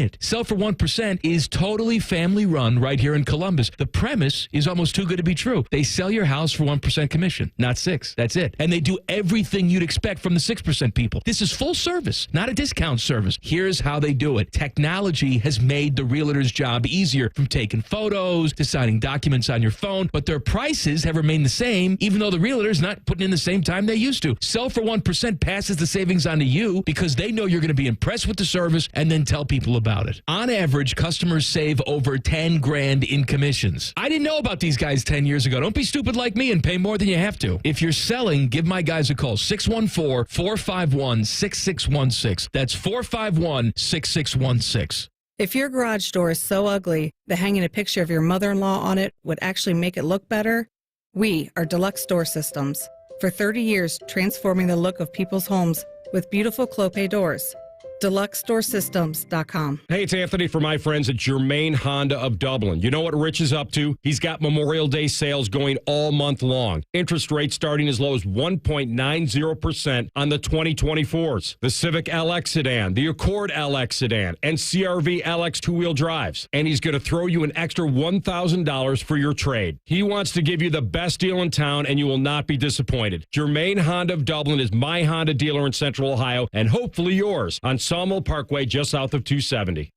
it. Sell for 1% is totally family run right here in Columbus. The premise is almost too good to be true. They sell your house for 1% commission, not 6. That's it. And they do everything you'd expect from the 6% people. This is full service, not a discount service. Here's how they do it. Technology has made the realtor's job easier, from taking photos to signing documents on your phone, but their prices have remained the same, even though the realtor's not putting in the same time they used to. Sell for 1% passes the savings on to you because they know you're going to be impressed with the service and then tell people about it. On average, customers save over $10,000 in commissions. I didn't know about these guys 10 years ago. Don't be stupid like me and pay more than you have to. If you're selling, give my guys a call. 614-451-6616. That's 451-6616. If your garage door is so ugly that hanging a picture of your mother-in-law on it would actually make it look better, we are Deluxe Door Systems. For 30 years, transforming the look of people's homes with beautiful Clopay doors. DeluxeDoorSystems.com. Hey, it's Anthony for my friends at Germain Honda of Dublin. You know what Rich is up to? He's got Memorial Day sales going all month long. Interest rates starting as low as 1.90% on the 2024s. The Civic LX sedan, the Accord LX sedan, and CRV LX two-wheel drives. And he's going to throw you an extra $1,000 for your trade. He wants to give you the best deal in town, and you will not be disappointed. Germain Honda of Dublin is my Honda dealer in Central Ohio, and hopefully yours on Sawmill Parkway, just south of 270.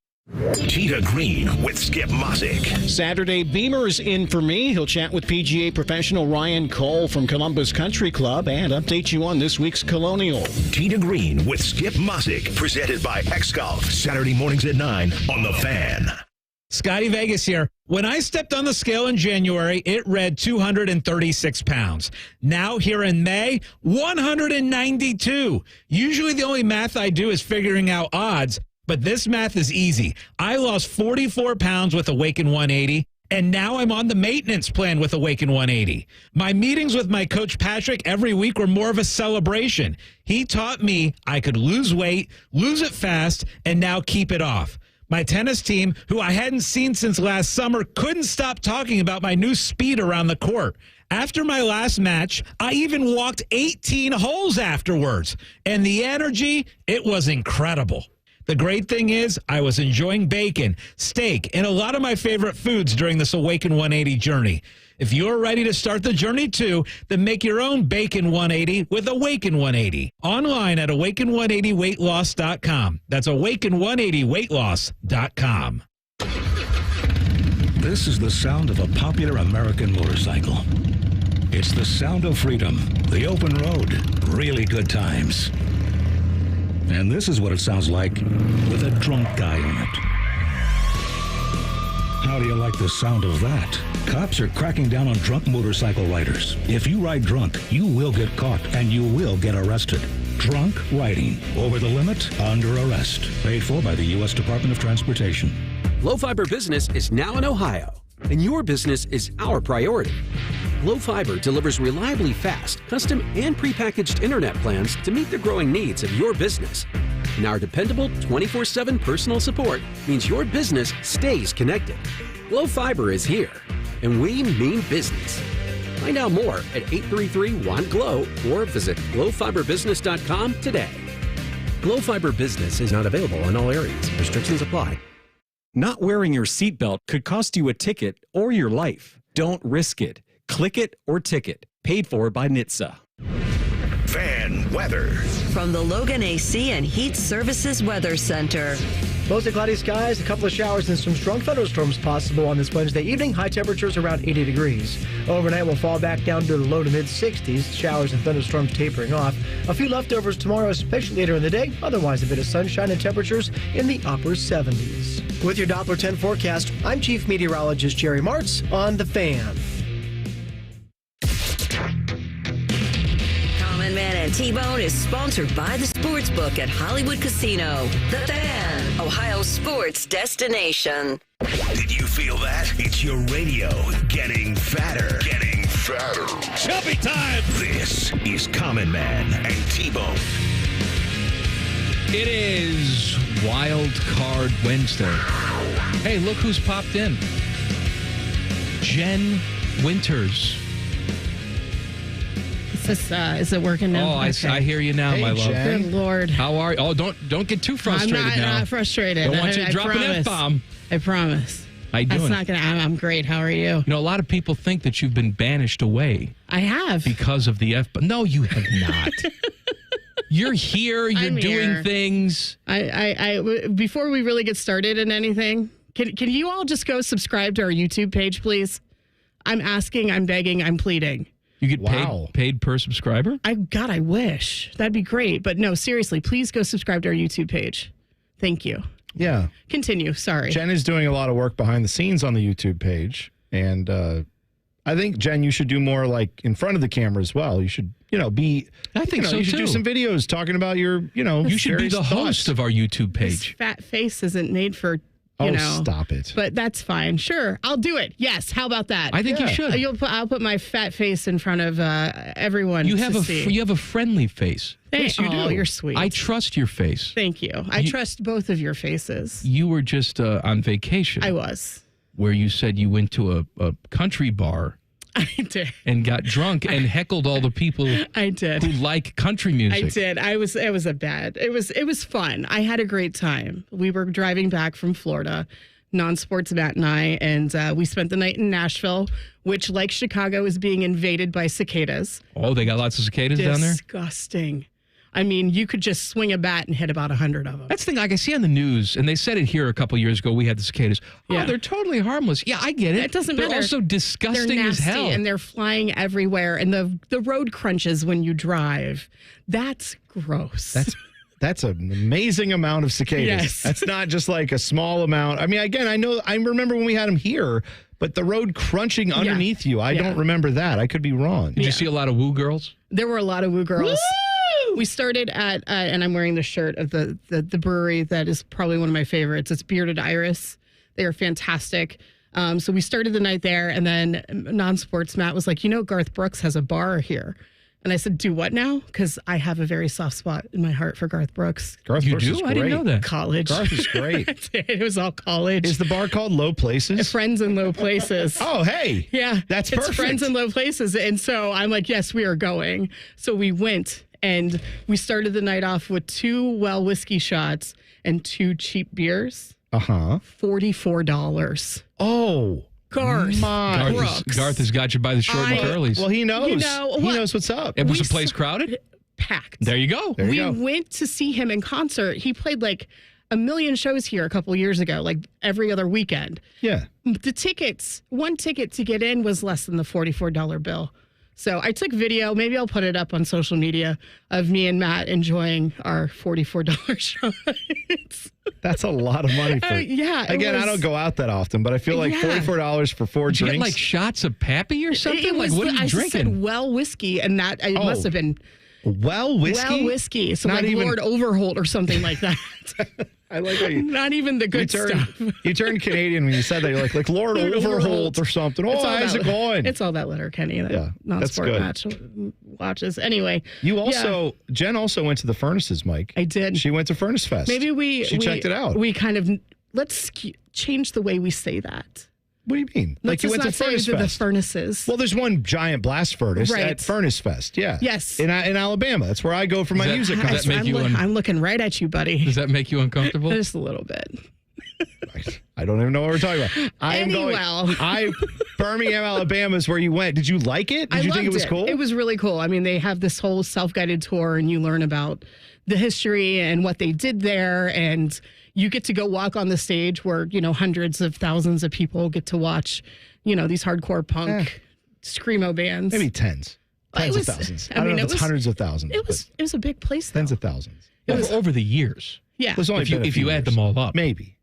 Tita Green with Skip Mosick. Saturday, Beamer's in for me. He'll chat with PGA professional Ryan Cole from Columbus Country Club and update you on this week's Colonial. Tita Green with Skip Mosick, presented by X-Golf. Saturday mornings at 9 on The Fan. Scotty Vegas here. When I stepped on the scale in January, it read 236 pounds. Now here in May, 192. Usually the only math I do is figuring out odds, but this math is easy. I lost 44 pounds with Awaken 180, and now I'm on the maintenance plan with Awaken 180. My meetings with my coach Patrick every week were more of a celebration. He taught me I could lose weight, lose it fast, and now keep it off. My tennis team, who I hadn't seen since last summer, couldn't stop talking about my new speed around the court. After my last match, I even walked 18 holes afterwards. And the energy, it was incredible. The great thing is, I was enjoying bacon, steak, and a lot of my favorite foods during this Awaken 180 journey. If you're ready to start the journey too, then make your own Bacon 180 with Awaken 180. Online at awaken180weightloss.com. That's awaken180weightloss.com. This is the sound of a popular American motorcycle. It's the sound of freedom, the open road, really good times. And this is what it sounds like with a drunk guy on it. How do you like the sound of that? Cops are cracking down on drunk motorcycle riders. If you ride drunk, you will get caught and you will get arrested. Drunk riding, over the limit, under arrest. Paid for by the U.S. Department of Transportation. Low Fiber Business is now in Ohio, and your business is our priority. Low Fiber delivers reliably fast, custom, and prepackaged internet plans to meet the growing needs of your business. And our dependable 24/7 personal support means your business stays connected. Low Fiber is here, and we mean business. Find out more at 833-WANT-GLOW or visit glowfiberbusiness.com today. Glow Fiber Business is not available in all areas. Restrictions apply. Not wearing your seatbelt could cost you a ticket or your life. Don't risk it. Click it or ticket. Paid for by NHTSA. Fan weather. From the Logan AC and Heat Services Weather Center. Mostly cloudy skies, a couple of showers and some strong thunderstorms possible on this Wednesday evening. High temperatures around 80 degrees. Overnight we'll fall back down to the low to mid 60s. Showers and thunderstorms tapering off. A few leftovers tomorrow, especially later in the day. Otherwise a bit of sunshine and temperatures in the upper 70s. With your Doppler 10 forecast, I'm Chief Meteorologist Jerry Martz on The Fan. Man and T-Bone is sponsored by the Sportsbook at Hollywood Casino. The Fan, Ohio's sports destination. Did you feel that? It's your radio getting fatter. Getting fatter. Chubby time! This is Common Man and T-Bone. It is Wildcard Wednesday. Hey, look who's popped in. Jen Winters. Is it working now? Oh, I hear you now, my love. Jen. Good Lord. How are you? Oh, don't get too frustrated I'm now. not frustrated. Don't want you to drop an F-bomb. I promise. How you doing? That's not gonna. I'm great. How are you? You know, a lot of people think that you've been banished away I have. because of the F-bomb. No, you have not. You're here. You're I'm doing here. things. I before we really get started in anything, can you all just go subscribe to our YouTube page, please? I'm asking. I'm begging. I'm pleading. You get paid per subscriber? I wish. That'd be great. But no, seriously, please go subscribe to our YouTube page. Thank you. Yeah. Continue. Sorry. Jen is doing a lot of work behind the scenes on the YouTube page. And I think, Jen, you should do more like in front of the camera as well. You should, be. I think so, You should do too. some videos talking about your, You should be the host thoughts. of our YouTube This page. fat face isn't made for, stop it. But that's fine. Sure. I'll do it. Yes. How about that? I think you should. I'll put my fat face in front of everyone You have to a see. you have a friendly face. Yes, you do. Oh, you're sweet. I trust your face. Thank you. I trust both of your faces. You were just on vacation. I was. Where you said you went to a country bar. I did. And got drunk and heckled all the people I did. who like country music. I did. It was fun. I had a great time. We were driving back from Florida, non-sports Matt and I, and we spent the night in Nashville, which, like Chicago, is being invaded by cicadas. Oh, they got lots of cicadas down there? Disgusting. I mean, you could just swing a bat and hit about 100 of them. That's the thing. Like I see on the news, and they said it here a couple years ago. We had the cicadas. Yeah. Oh, they're totally harmless. Yeah, I get it. It doesn't matter. They're also disgusting They're as nasty, hell. and they're flying everywhere. And the road crunches when you drive. That's gross. That's an amazing amount of cicadas. Yes. That's not just like a small amount. I mean, again, I remember when we had them here, but the road crunching underneath you, I don't remember that. I could be wrong. Did you see a lot of woo girls? There were a lot of woo girls. We started at, and I'm wearing the shirt of the brewery that is probably one of my favorites. It's Bearded Iris. They are fantastic. So we started the night there, and then non-sports Matt was like, Garth Brooks has a bar here. And I said, do what now? Because I have a very soft spot in my heart for Garth Brooks. Garth Brooks is I didn't know that. College. Garth is great. It was all college. Is the bar called Low Places? Friends in Low Places. Oh, hey. Yeah. That's It's perfect. Friends in Low Places. And so I'm like, yes, we are going. So we went, and we started the night off with 2 well whiskey shots and 2 cheap beers. Uh-huh. $44. Oh. Garth. Garth has got you by the short and curlies. Well, he knows. He what? knows what's up. And was the place crowded? Packed. There you go. We went to see him in concert. He played like a million shows here a couple years ago, like every other weekend. Yeah. The tickets, one ticket to get in was less than the $44 bill. So I took video, maybe I'll put it up on social media, of me and Matt enjoying our $44 shots. That's a lot of money for Again, I don't go out that often, but I feel like $44 for 4 Did you drinks. get like shots of Pappy or something? Like, what are you I drinking? said well whiskey, and that it must have been well whiskey? well whiskey. So Not like even- Lord Overholt or something like that. I like how you... Not even the good stuff. You turned Canadian when you said that. You're like Lord Overholt or something. Oh, It's all how's that- it going? It's all that letter Kenny that Yeah, non-sport that's match watches. Anyway, You also, Jen also went to the Furnaces, Mike. I did. She went to Furnace Fest. Maybe She checked it out. We kind of let's change the way we say that. What do you mean? Let's you just went to not say Furnace the Fest. furnaces. Well, there's one giant blast furnace Right. at Furnace Fest. Yeah. Yes. In Alabama. That's where I go for my music does concert. that make you I'm looking right at you, buddy. Does that make you uncomfortable? Just a little bit. I don't even know what we're talking about. Birmingham, Alabama is where you went. Did you like it? Did you think it was cool? It was really cool. I mean, they have this whole self-guided tour, and you learn about the history and what they did there, and you get to go walk on the stage where, hundreds of thousands of people get to watch, these hardcore punk screamo bands. Maybe tens. Tens It of was- thousands. I I don't mean, know it if it's was- hundreds of thousands. It was a big place, though. Tens of thousands. Over the years. Yeah. There's only been a If few you add years. them all up. Maybe.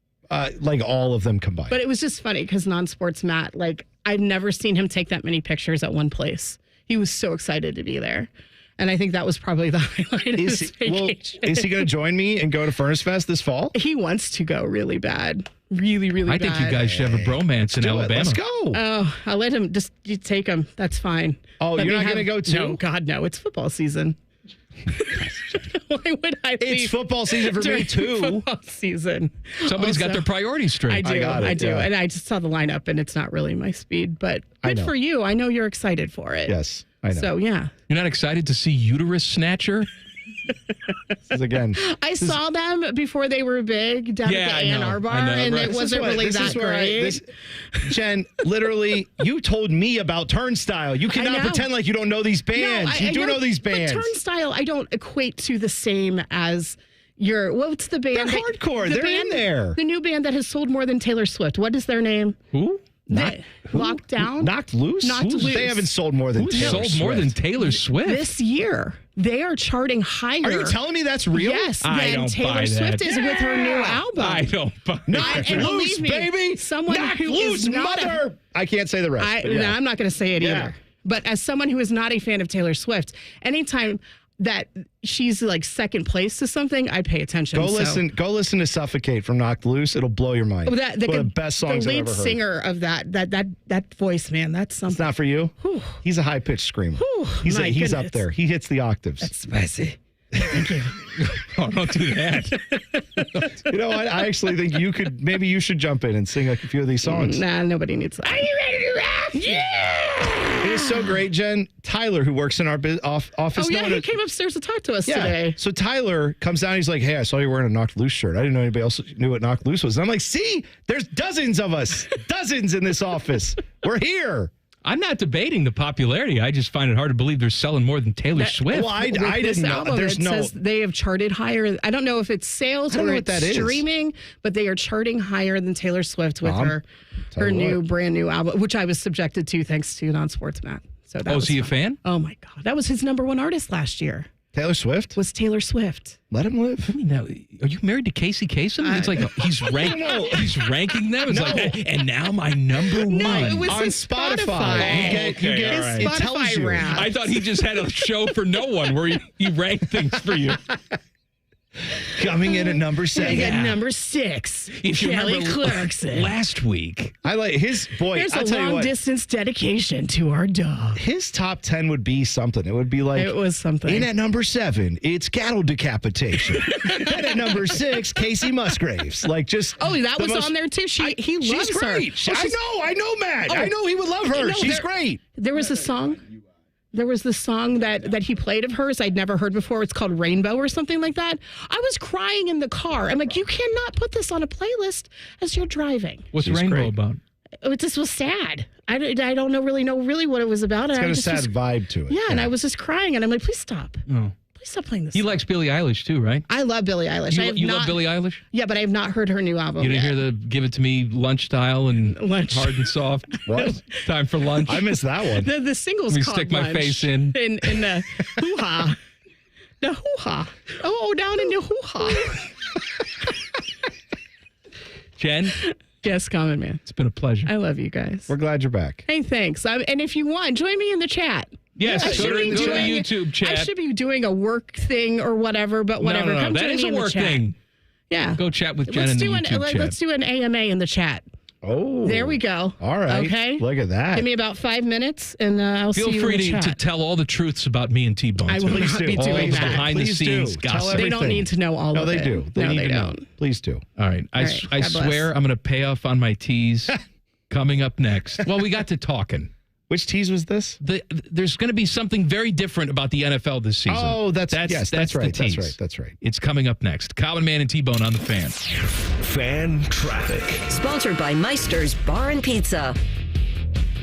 Like all of them combined. But it was just funny because non-sports Matt, like, I've never seen him take that many pictures at one place. He was so excited to be there. And I think that was probably the highlight of his vacation. Is he going to join me and go to Furnace Fest this fall? He wants to go really bad. Really, really I bad. think you guys should have a bromance in Do it. Alabama. Let's go. Oh, I'll let him. You take him. That's fine. Oh, Let you're me not going to go too? No, God, no. It's football season. Why would I leave It's football season for me during too. Football season. Somebody's got Also, their priorities straight. I do. got it, I do. yeah. And I just saw the lineup, and it's not really my speed. But I good know. for you. I know you're excited for it. Yes. I know. So, yeah. You're not excited to see Uterus Snatcher? Again, I saw them before they were big down at the Ann Arbor, and it wasn't really that great. Jen, literally, you told me about Turnstile. You cannot pretend like you don't know these bands. You do know these bands. But Turnstile, I don't equate to the same as what's the band? They're hardcore. They're in there. The new band that has sold more than Taylor Swift. What is their name? Who? Locked Down? Knocked Loose? They haven't sold more than Taylor Swift. More than Taylor Swift? This year. They are charting higher. Are you telling me that's real? Yes. I don't Taylor buy Swift that. is with her new album. I don't buy that. And Loose, believe me, baby. Someone Knocked who Loose, is not mother. I can't say the rest. No, I'm not going to say it either. But as someone who is not a fan of Taylor Swift, anytime that she's like second place to something, I pay attention. Go listen to Suffocate from Knocked Loose. It'll blow your mind. One of the best songs I've ever heard. The lead singer of that voice, man, that's something. It's not for you? Whew. He's a high-pitched screamer. Whew, he's up there. He hits the octaves. That's spicy. Thank you. Oh, don't do that. You know what? I actually think maybe you should jump in and sing like a few of these songs. Nah, nobody needs that. Are you ready to rap? Yeah! It is so great, Jen. Tyler, who works in our office. Oh, yeah, he came upstairs to talk to us today. So Tyler comes down. He's like, hey, I saw you wearing a Knocked Loose shirt. I didn't know anybody else knew what Knocked Loose was. And I'm like, see, there's dozens of us. Dozens in this office. We're here. I'm not debating the popularity. I just find it hard to believe they're selling more than Taylor Swift. Well, I didn't know. Album, There's says they have charted higher. I don't know if it's sales or it's streaming, but they are charting higher than Taylor Swift with her brand new album, which I was subjected to thanks to Non-Sports Matt. So that is he a fan? Oh my God, that was his number one artist last year. Taylor Swift? Was Taylor Swift. Let him live. I mean, now, are you married to Casey Kasem? It's like he's ranking them. It's like, and now my number one. No, it was on his Spotify. You get right. it tells you. I thought he just had a show for no one where he ranked things for you. Coming in at number 7. They got number 6. If you Kelly remember Clarkson. Last week. I like his boy. There's I'll a tell you long what, distance dedication to our dog. his top 10 would be something. It would be like, It was something. in at number 7, it's cattle decapitation. Then at number 6, Casey Musgraves. Like just. Oh, that was on there too. He loves she's her. great. Oh, I know, Matt. I know he would love her. No, She's great. There was a song. There was the song that he played of hers I'd never heard before. It's called Rainbow or something like that. I was crying in the car. I'm like, you cannot put this on a playlist as you're driving. What's Rainbow about? It just was sad. I don't really know what it was about. It's got a sad vibe to it. Yeah, and I was just crying, and I'm like, please stop. Oh. Please stop playing this. He likes Billie Eilish too, right? I love Billie Eilish. You love Billie Eilish? Yeah, but I have not heard her new album. You didn't hear the Give It To Me lunch style and hard and soft? What? Time for lunch? I missed that one. The single's Let me called stick my Lunch. face in. In the hoo-ha. The hoo-ha. Oh, down in the hoo-ha. Jen? Yes, Common Man. It's been a pleasure. I love you guys. We're glad you're back. Hey, thanks. And if you want, join me in the chat. Yes, go to the YouTube chat. I should be doing a work thing or whatever, but whatever. No, Come that join is me a in the work chat. thing. Yeah. Go chat with Jen in the YouTube chat. Let's do an AMA in the chat. Oh. There we go. All right. Okay. Look at that. Give me about 5 minutes, and I'll Feel see you in the free chat. to tell all the truths about me and T-Bone. I will not be all doing the that. behind the scenes gossip. They don't need to know all of it. No, they do. They don't. Please do. All right. I God swear bless. I'm going to pay off on my teas coming up next. Well, we got to talking. Which tease was this? There's going to be something very different about the NFL this season. Oh, that's right. the tease. That's right. It's coming up next. Common Man and T-Bone on the Fan. Fan traffic. Sponsored by Meister's Bar and Pizza.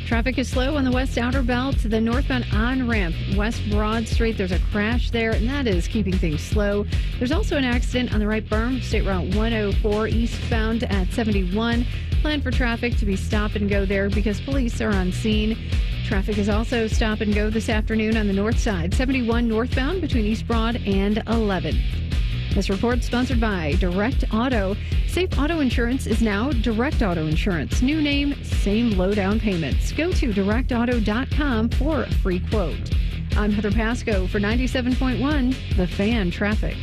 Traffic is slow on the west outer belt to the northbound on-ramp, West Broad Street. There's a crash there, and that is keeping things slow. There's also an accident on the right berm, State Route 104 eastbound at 71. Plan for traffic to be stop and go there because police are on scene. Traffic is also stop and go this afternoon on the north side, 71 northbound between East Broad and 11. This report sponsored by Direct Auto. Safe Auto Insurance is now Direct Auto Insurance. New name, same low down payments. Go to directauto.com for a free quote. I'm Heather Pasco for 97.1, The Fan Traffic.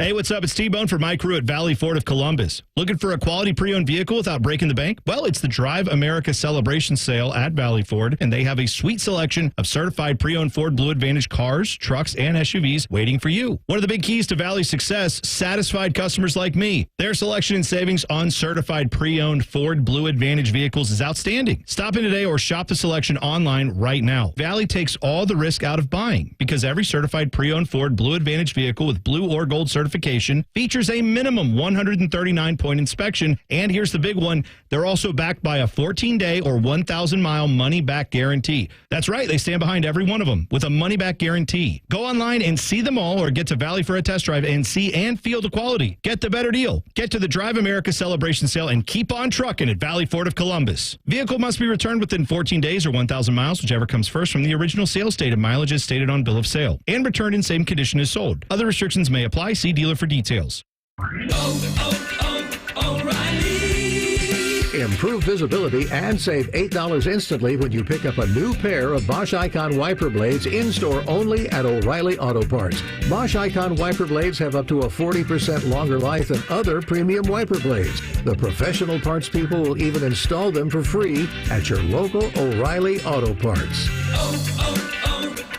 Hey, what's up? It's T-Bone for my crew at Valley Ford of Columbus. Looking for a quality pre-owned vehicle without breaking the bank? Well, it's the Drive America Celebration Sale at Valley Ford, and they have a sweet selection of certified pre-owned Ford Blue Advantage cars, trucks, and SUVs waiting for you. One of the big keys to Valley's success, satisfied customers like me. Their selection and savings on certified pre-owned Ford Blue Advantage vehicles is outstanding. Stop in today or shop the selection online right now. Valley takes all the risk out of buying because every certified pre-owned Ford Blue Advantage vehicle with blue or gold certification features a minimum 139-point inspection. And here's the big one. They're also backed by a 14-day or 1,000-mile money-back guarantee. That's right. They stand behind every one of them with a money-back guarantee. Go online and see them all or get to Valley for a test drive and see and feel the quality. Get the better deal. Get to the Drive America Celebration Sale and keep on trucking at Valley Ford of Columbus. Vehicle must be returned within 14 days or 1,000 miles, whichever comes first from the original sales date and mileage as stated on bill of sale, and returned in same condition as sold. Other restrictions may apply. See dealer for details. O'Reilly. Improve visibility and save $8 instantly when you pick up a new pair of Bosch Icon wiper blades in-store only at O'Reilly Auto Parts. Bosch Icon wiper blades have up to a 40% longer life than other premium wiper blades. The professional parts people will even install them for free at your local O'Reilly Auto Parts.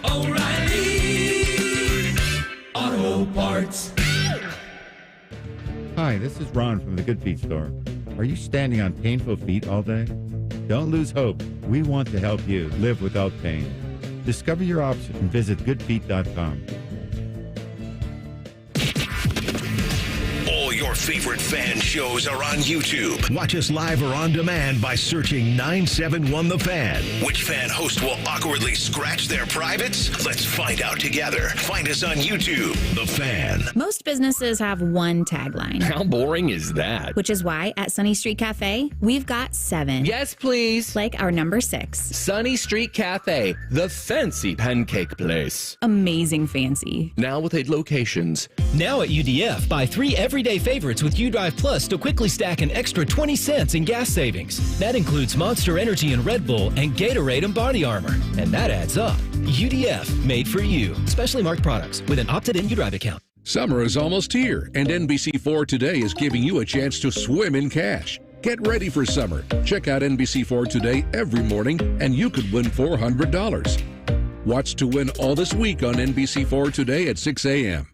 O'Reilly Auto Parts. Hi, this is Ron from the Good Feet store. Are you standing on painful feet all day? Don't lose hope. We want to help you live without pain. Discover your options and visit goodfeet.com. All your favorite fan shows are on YouTube. Watch us live or on demand by searching 971 The Fan. Which fan host will awkwardly scratch their privates? Let's find out together. Find us on YouTube, The Fan. Most businesses have one tagline. How boring is that? Which is why at Sunny Street Cafe, we've got 7. Yes, please. Like our number 6. Sunny Street Cafe, the fancy pancake place. Amazing fancy. Now with 8 locations. Now at UDF, buy 3 everyday favorites with UDrive Plus to quickly stack an extra 20 cents in gas savings. That includes Monster Energy and Red Bull and Gatorade and Body Armor. And that adds up. UDF, made for you. Specially marked products with an opted-in UDrive account. Summer is almost here, and NBC4 Today is giving you a chance to swim in cash. Get ready for summer. Check out NBC4 Today every morning, and you could win $400. Watch to win all this week on NBC4 Today at 6 a.m.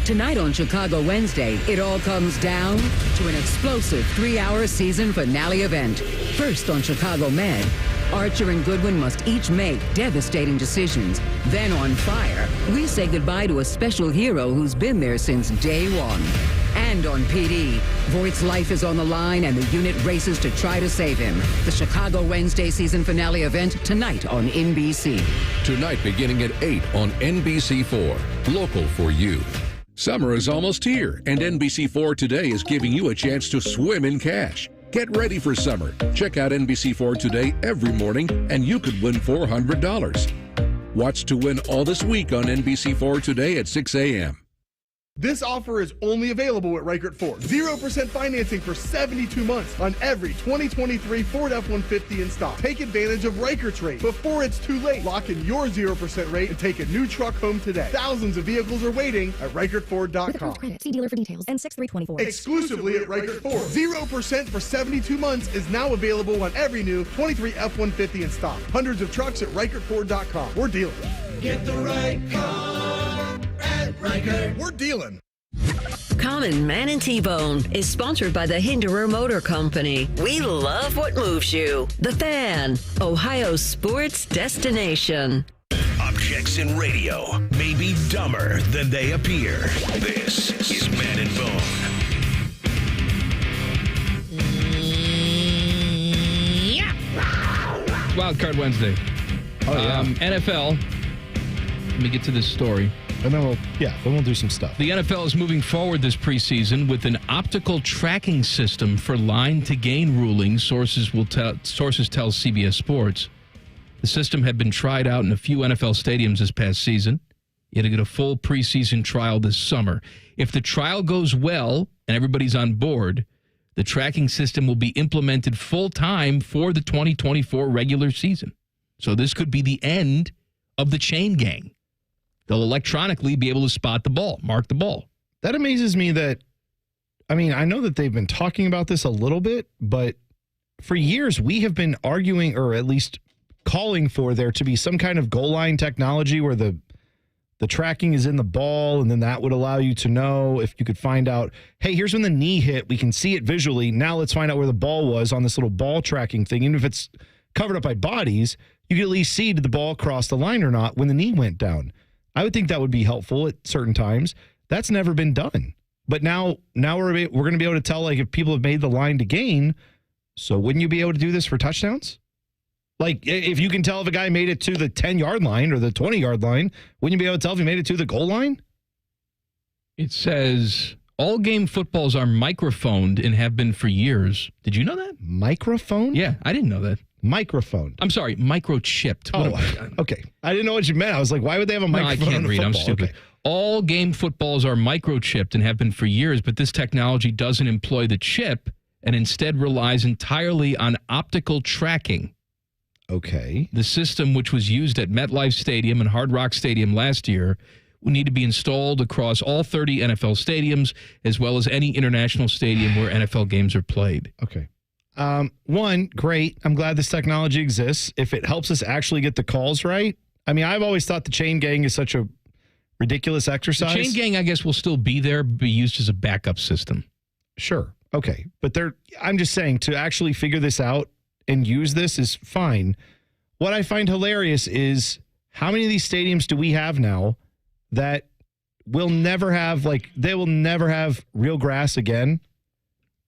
Tonight on Chicago Wednesday, it all comes down to an explosive 3-hour season finale event. First on Chicago Med, Archer and Goodwin must each make devastating decisions. Then on Fire, we say goodbye to a special hero who's been there since day one. And on PD, Voight's life is on the line and the unit races to try to save him. The Chicago Wednesday season finale event tonight on NBC. Tonight beginning at 8 on NBC4. Local for you. Summer is almost here, and NBC4 Today is giving you a chance to swim in cash. Get ready for summer. Check out NBC4 Today every morning, and you could win $400. Watch to win all this week on NBC4 Today at 6 a.m. This offer is only available at Reichert Ford. 0% financing for 72 months on every 2023 Ford F-150 in stock. Take advantage of Reichert's rate before it's too late. Lock in your 0% rate and take a new truck home today. Thousands of vehicles are waiting at ReichertFord.com. See dealer for details. N6324. Exclusively at Reichert Ford. 0% for 72 months is now available on every new 23 F-150 in stock. Hundreds of trucks at ReichertFord.com. We're dealing. Get the right car at Reichert. We're dealing. Common Man and T-Bone is sponsored by the Hinderer Motor Company. We love what moves you. The Fan, Ohio's sports destination. Objects in radio may be dumber than they appear. This is Man and Bone. Wildcard Wednesday. Oh, yeah. NFL. Let me get to this story. And then we'll do some stuff. The NFL is moving forward this preseason with an optical tracking system for line to gain rulings. Sources tell CBS Sports. The system had been tried out in a few NFL stadiums this past season. You had to get a full preseason trial this summer. If the trial goes well and everybody's on board, the tracking system will be implemented full-time for the 2024 regular season. So this could be the end of the chain gang. They'll electronically be able to spot the ball, mark the ball. That amazes me that, I mean, I know that they've been talking about this a little bit, but for years we have been arguing, or at least calling for there to be some kind of goal line technology where the tracking is in the ball, and then that would allow you to know if you could find out, hey, here's when the knee hit. We can see it visually. Now let's find out where the ball was on this little ball tracking thing. Even if it's covered up by bodies, you can at least see, did the ball cross the line or not when the knee went down. I would think that would be helpful at certain times. That's never been done. But now we're going to be able to tell, like, if people have made the line to gain. So wouldn't you be able to do this for touchdowns? Like, if you can tell if a guy made it to the 10-yard line or the 20-yard line, wouldn't you be able to tell if he made it to the goal line? It says all game footballs are microphoned and have been for years. Did you know that? Microphone? Yeah, I didn't know that. Microphone. I'm sorry, microchipped. Oh, okay. I didn't know what you meant. I was like, why would they have a microphone? No, I can't read. I'm stupid. Okay. All game footballs are microchipped and have been for years, but this technology doesn't employ the chip and instead relies entirely on optical tracking. Okay. The system, which was used at MetLife Stadium and Hard Rock Stadium last year, will need to be installed across all 30 NFL stadiums, as well as any international stadium where NFL games are played. Okay. One, great. I'm glad this technology exists. If it helps us actually get the calls right. I mean, I've always thought the chain gang is such a ridiculous exercise. The chain gang, I guess, will still be there, be used as a backup system. Sure. Okay. But I'm just saying, to actually figure this out and use this is fine. What I find hilarious is how many of these stadiums do we have now that will never have, like, they will never have real grass again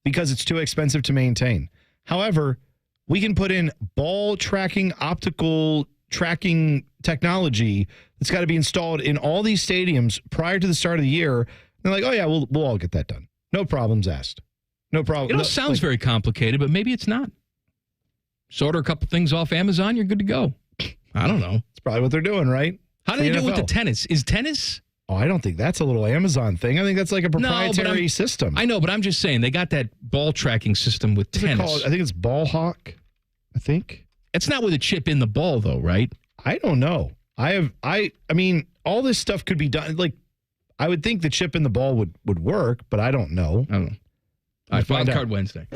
because it's too expensive to maintain. However, we can put in ball tracking, optical tracking technology that's got to be installed in all these stadiums prior to the start of the year. They're like, oh yeah, we'll all get that done. No problems asked. No problem. It all sounds very complicated, but maybe it's not. Just order a couple things off Amazon, you're good to go. I don't know. It's probably what they're doing, right? How do they do it with the tennis? Is tennis? Oh, I don't think that's a little Amazon thing. I think that's like a proprietary system. I know, but I'm just saying they got that ball tracking system with tennis. I think it's Ball Hawk. I think it's not with a chip in the ball, though, right? I don't know. I mean, all this stuff could be done. Like, I would think the chip in the ball would work, but I don't know. I don't know. All right, Wildcard Wednesday.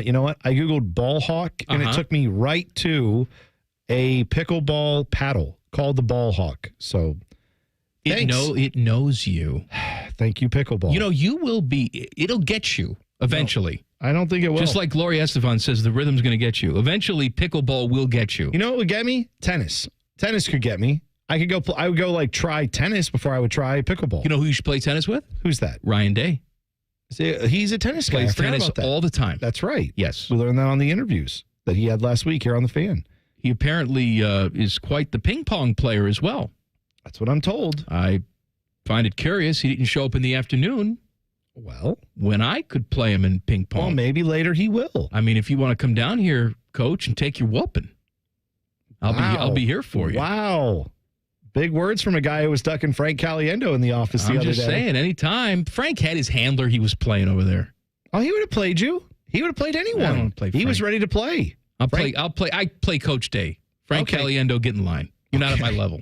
You know what? I Googled ball hawk, and it took me right to a pickleball paddle called the ball hawk. So it knows you. Thank you, pickleball. You know, it'll get you eventually. No, I don't think it will. Just like Gloria Estefan says, the rhythm's going to get you. Eventually, pickleball will get you. You know what would get me? Tennis. Tennis could get me. I would go like try tennis before I would try pickleball. You know who you should play tennis with? Who's that? Ryan Day. See, he's a tennis guy. Plays tennis all the time. That's right. Yes. We learned that on the interviews that he had last week here on The Fan. He apparently is quite the ping pong player as well. That's what I'm told. I find it curious he didn't show up in the afternoon. Well, when I could play him in ping pong. Well, maybe later he will. I mean, if you want to come down here, coach, and take your whooping, I'll be here for you. Wow. Big words from a guy who was ducking Frank Caliendo in the office the other day. I'm just saying, anytime. Frank had his handler he was playing over there. Oh, he would have played you. He would have played anyone. I don't want to play Frank. He was ready to play. I play Coach Day. Frank Caliendo, get in line. You're not at my level.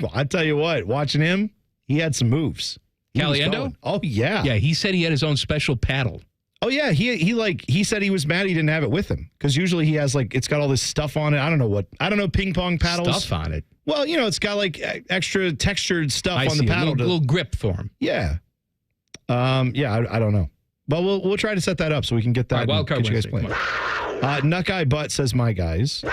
Well, I tell you what, watching him, he had some moves. Caliendo? Oh, yeah. Yeah, he said he had his own special paddle. Oh, yeah. He said he was mad he didn't have it with him because usually he has it's got all this stuff on it. I don't know, ping pong paddles. Stuff on it. Well, it's got extra textured stuff on the paddle. A little grip for him. Yeah. I don't know. But we'll try to set that up so we can get that. Wildcard Wednesday. Nuck Eye Butt says, my guys.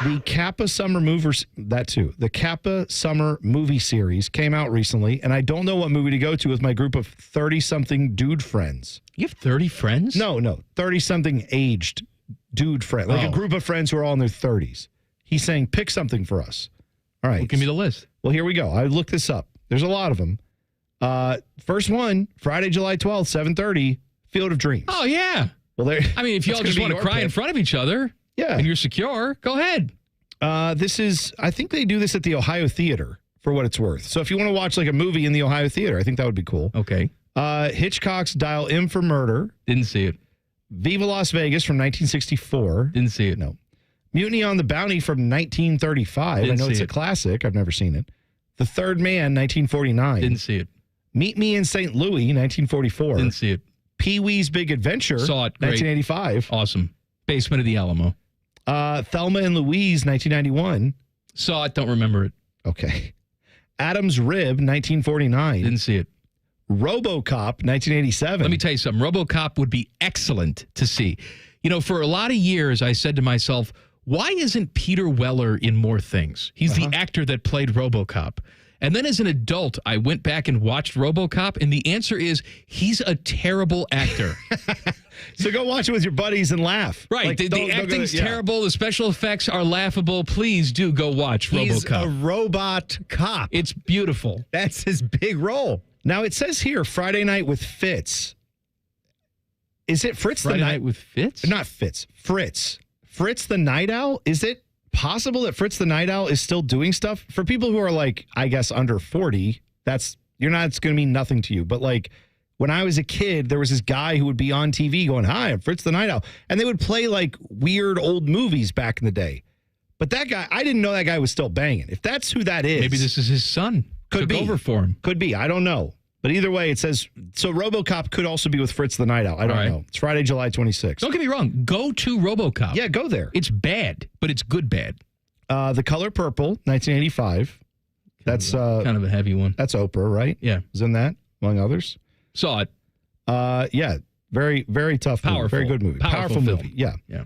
The Kappa Summer Movers, that too. The Kappa Summer movie series came out recently, and I don't know what movie to go to with my group of 30-something dude friends. You have 30 friends? No, 30-something aged dude friend. A group of friends who are all in their 30s. He's saying, pick something for us. All right. Well, give me the list. Well, here we go. I looked this up. There's a lot of them. First one, Friday, July 12th, 7:30, Field of Dreams. Oh, yeah. Well, if y'all just want to cry in front of each other, and you're secure, go ahead. I think they do this at the Ohio Theater, for what it's worth. So if you want to watch a movie in the Ohio Theater, I think that would be cool. Okay. Hitchcock's Dial M for Murder. Didn't see it. Viva Las Vegas from 1964. Didn't see it. No. Mutiny on the Bounty from 1935. I know it's a classic. I've never seen it. The Third Man, 1949. Didn't see it. Meet Me in St. Louis, 1944. Didn't see it. Pee-wee's Big Adventure. Saw it. Great. 1985. Awesome. Basement of the Alamo. Thelma and Louise, 1991. Saw it. Don't remember it. Okay. Adam's Rib, 1949. Didn't see it. RoboCop, 1987. Let me tell you something. RoboCop would be excellent to see. You know, for a lot of years, I said to myself, why isn't Peter Weller in more things? He's the actor that played RoboCop. And then as an adult, I went back and watched RoboCop, and the answer is he's a terrible actor. So go watch it with your buddies and laugh. Right. Like, the acting's terrible. The special effects are laughable. Please do go watch He's RoboCop. a robot cop. It's beautiful. That's his big role. Now, it says here, Friday Night with Fitz. Is it Fritz Friday the Night with Fitz? Not Fitz. Fritz. Fritz the Night Owl? Is it possible that Fritz the Night Owl is still doing stuff? For people who are like, I guess, under 40, it's going to mean nothing to you. But like when I was a kid, there was this guy who would be on TV going, hi, I'm Fritz the Night Owl. And they would play like weird old movies back in the day. But that guy, I didn't know that guy was still banging. If that's who that is. Maybe this is his son. Could be over for him. Could be. I don't know. But either way, it says, so RoboCop could also be with Fritz the Night Owl. I don't know. It's Friday, July 26th. Don't get me wrong. Go to RoboCop. Yeah, go there. It's bad, but it's good bad. The Color Purple, 1985. That's kind of a heavy one. That's Oprah, right? Yeah. Was in that, among others. Saw it. Yeah. Very, very tough movie. Powerful. Very good movie. Powerful film. movie. Yeah. Yeah.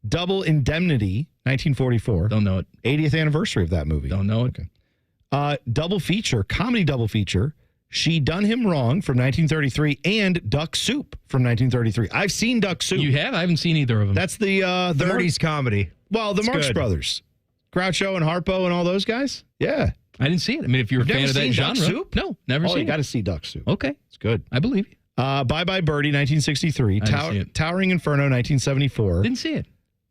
Double Indemnity, 1944. Don't know it. 80th anniversary of that movie. Don't know it. Okay. Double feature, comedy double feature. She Done Him Wrong from 1933 and Duck Soup from 1933. I've seen Duck Soup. You have? I haven't seen either of them. That's the 30s comedy. Well, the It's Marx good. Brothers. Groucho and Harpo and all those guys? Yeah. I didn't see it. I mean, if you're a You've fan never of that seen Duck genre. Soup? No, never Oh, seen you it. got to see Duck Soup. Okay. It's good. I believe you. Bye Bye Birdie, 1963. I didn't see it. Towering Inferno, 1974. Didn't see it.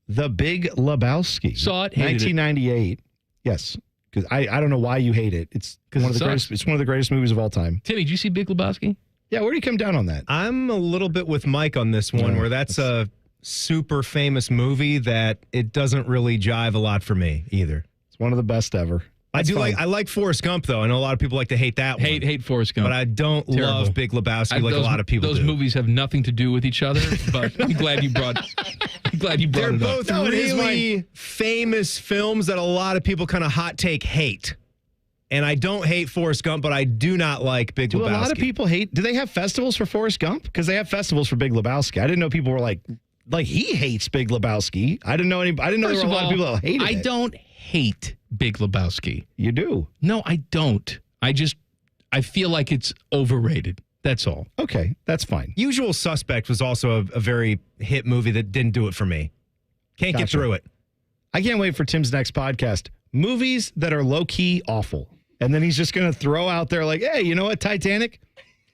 The Big Lebowski. Saw it, hated it. 1998. Yes. Because I don't know why you hate it. It's one of the greatest. It's one of the greatest movies of all time. Timmy, did you see Big Lebowski? Yeah, where do you come down on that? I'm a little bit with Mike on this one, where that's a super famous movie that it doesn't really jive a lot for me either. It's one of the best ever. I like Forrest Gump though. I know a lot of people like to hate that one. Hate Forrest Gump. But I don't Terrible. love Big Lebowski like a those- lot of people Those do. movies have nothing to do with each other, but I'm glad you brought They're it both up. really famous films that a lot of people kind of hot take hate. And I don't hate Forrest Gump, but I do not like Big Do Lebowski. a lot of people hate? Do they have festivals for Forrest Gump? Because they have festivals for Big Lebowski. I didn't know people were like he hates Big Lebowski. I didn't know there were a lot of people that hated it. I don't hate Big Lebowski. You do? No, I don't. I feel like it's overrated. That's all. Okay, that's fine. Usual Suspect was also a very hit movie that didn't do it for me. Can't get Gotcha. through it. I can't wait for Tim's next podcast. Movies that are low-key awful. And then he's just going to throw out there like, hey, you know what, Titanic?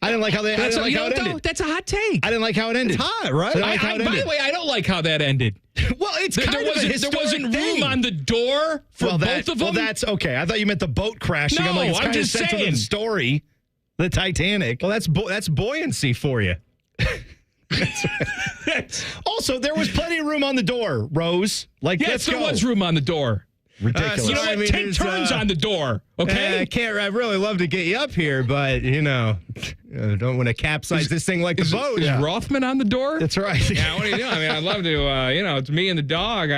I didn't like how they That's I didn't like how it ended. That's a hot take. I didn't like how it ended. It's hot, right? I didn't like how it By ended. the way, I don't like how that ended. Well, it's There kind of a wasn't historic room thing. on the door for both of them. Well, that's okay. I thought you meant the boat crashing. I'm like, it's No, I'm kind of just central to saying. the story. The Titanic. Well, that's buoyancy for you. Also, there was plenty of room on the door, Rose. Like, Yes, let's there go. was room on the door. Ridiculous. You know what? Take turns on the door, okay? I'd really love to get you up here, but, don't want to capsize this thing like the boat. Is Rothman on the door? That's right. Yeah, what are you doing? I mean, I'd love to, it's me and the dog.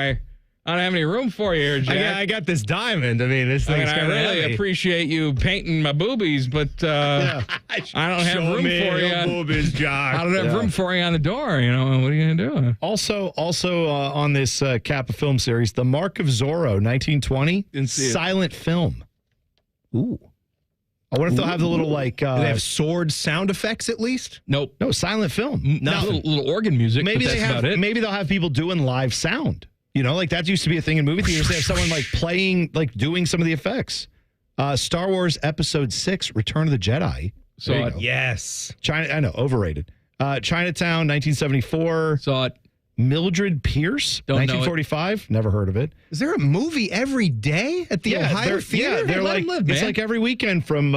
I don't have any room for you here, Jack. I got this diamond. I mean, this thing's I kind of really heavy. appreciate you painting my boobies, but I don't have Show room me for your you. boobies, Jack. I don't have room for you on the door. What are you going to do? Also on this Kappa film series, The Mark of Zorro, 1920. Didn't see it. Silent film. Ooh. I wonder if they'll have the little like. Do they have sword sound effects at least? Nope. No, silent film. Nothing. Little organ music. Maybe but they that's have. about it. Maybe they'll have people doing live sound. Like that used to be a thing in movie theaters. They have someone like playing, like doing some of the effects. Star Wars Episode 6, Return of the Jedi. There you go. Yes. I know, overrated. Chinatown, 1974. Saw it. Mildred Pierce, Don't know it. 1945. Never heard of it. Is there a movie every day at the Ohio Theater? Yeah, they're Let like 'em live, it's man. like every weekend from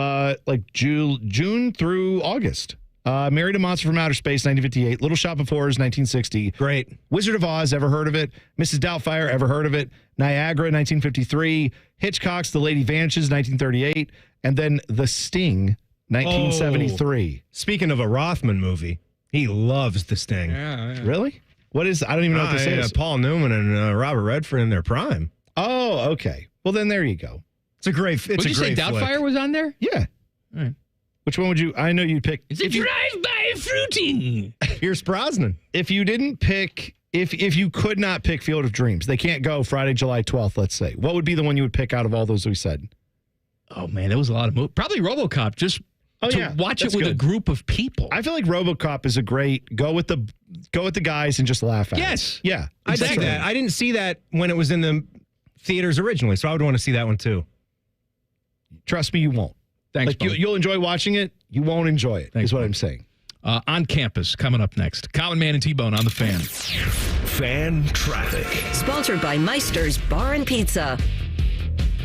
June through August. Married a Monster from Outer Space, 1958. Little Shop of Horrors, 1960. Great. Wizard of Oz, ever heard of it? Mrs. Doubtfire, ever heard of it? Niagara, 1953. Hitchcock's The Lady Vanishes, 1938. And then The Sting, 1973. Speaking of a Rothman movie, he loves The Sting. Yeah. Really? What is? I don't even know what this is. Paul Newman and Robert Redford in their prime. Oh, okay. Well, then there you go. It's a great. It's Would you say Doubtfire was on there? Yeah. All right. Which one would you? I know you'd pick. It's a drive-by fruiting. Pierce Brosnan. If you didn't pick, if you could not pick Field of Dreams, they can't go Friday, July 12th. Let's say, what would be the one you would pick out of all those we said? Oh man, there was a lot of movies. Probably RoboCop. Just to watch it with a group of people. I feel like RoboCop is a great go with the guys and just laugh at. Yes. It. Yeah. I see that. I didn't see that when it was in the theaters originally, so I would want to see that one too. Trust me, you won't. Thanks. Like you'll enjoy watching it. You won't enjoy it. Thanks, is what I'm saying. On campus, coming up next. Common Man and T-Bone on the Fan. Fan traffic. Sponsored by Meister's Bar and Pizza.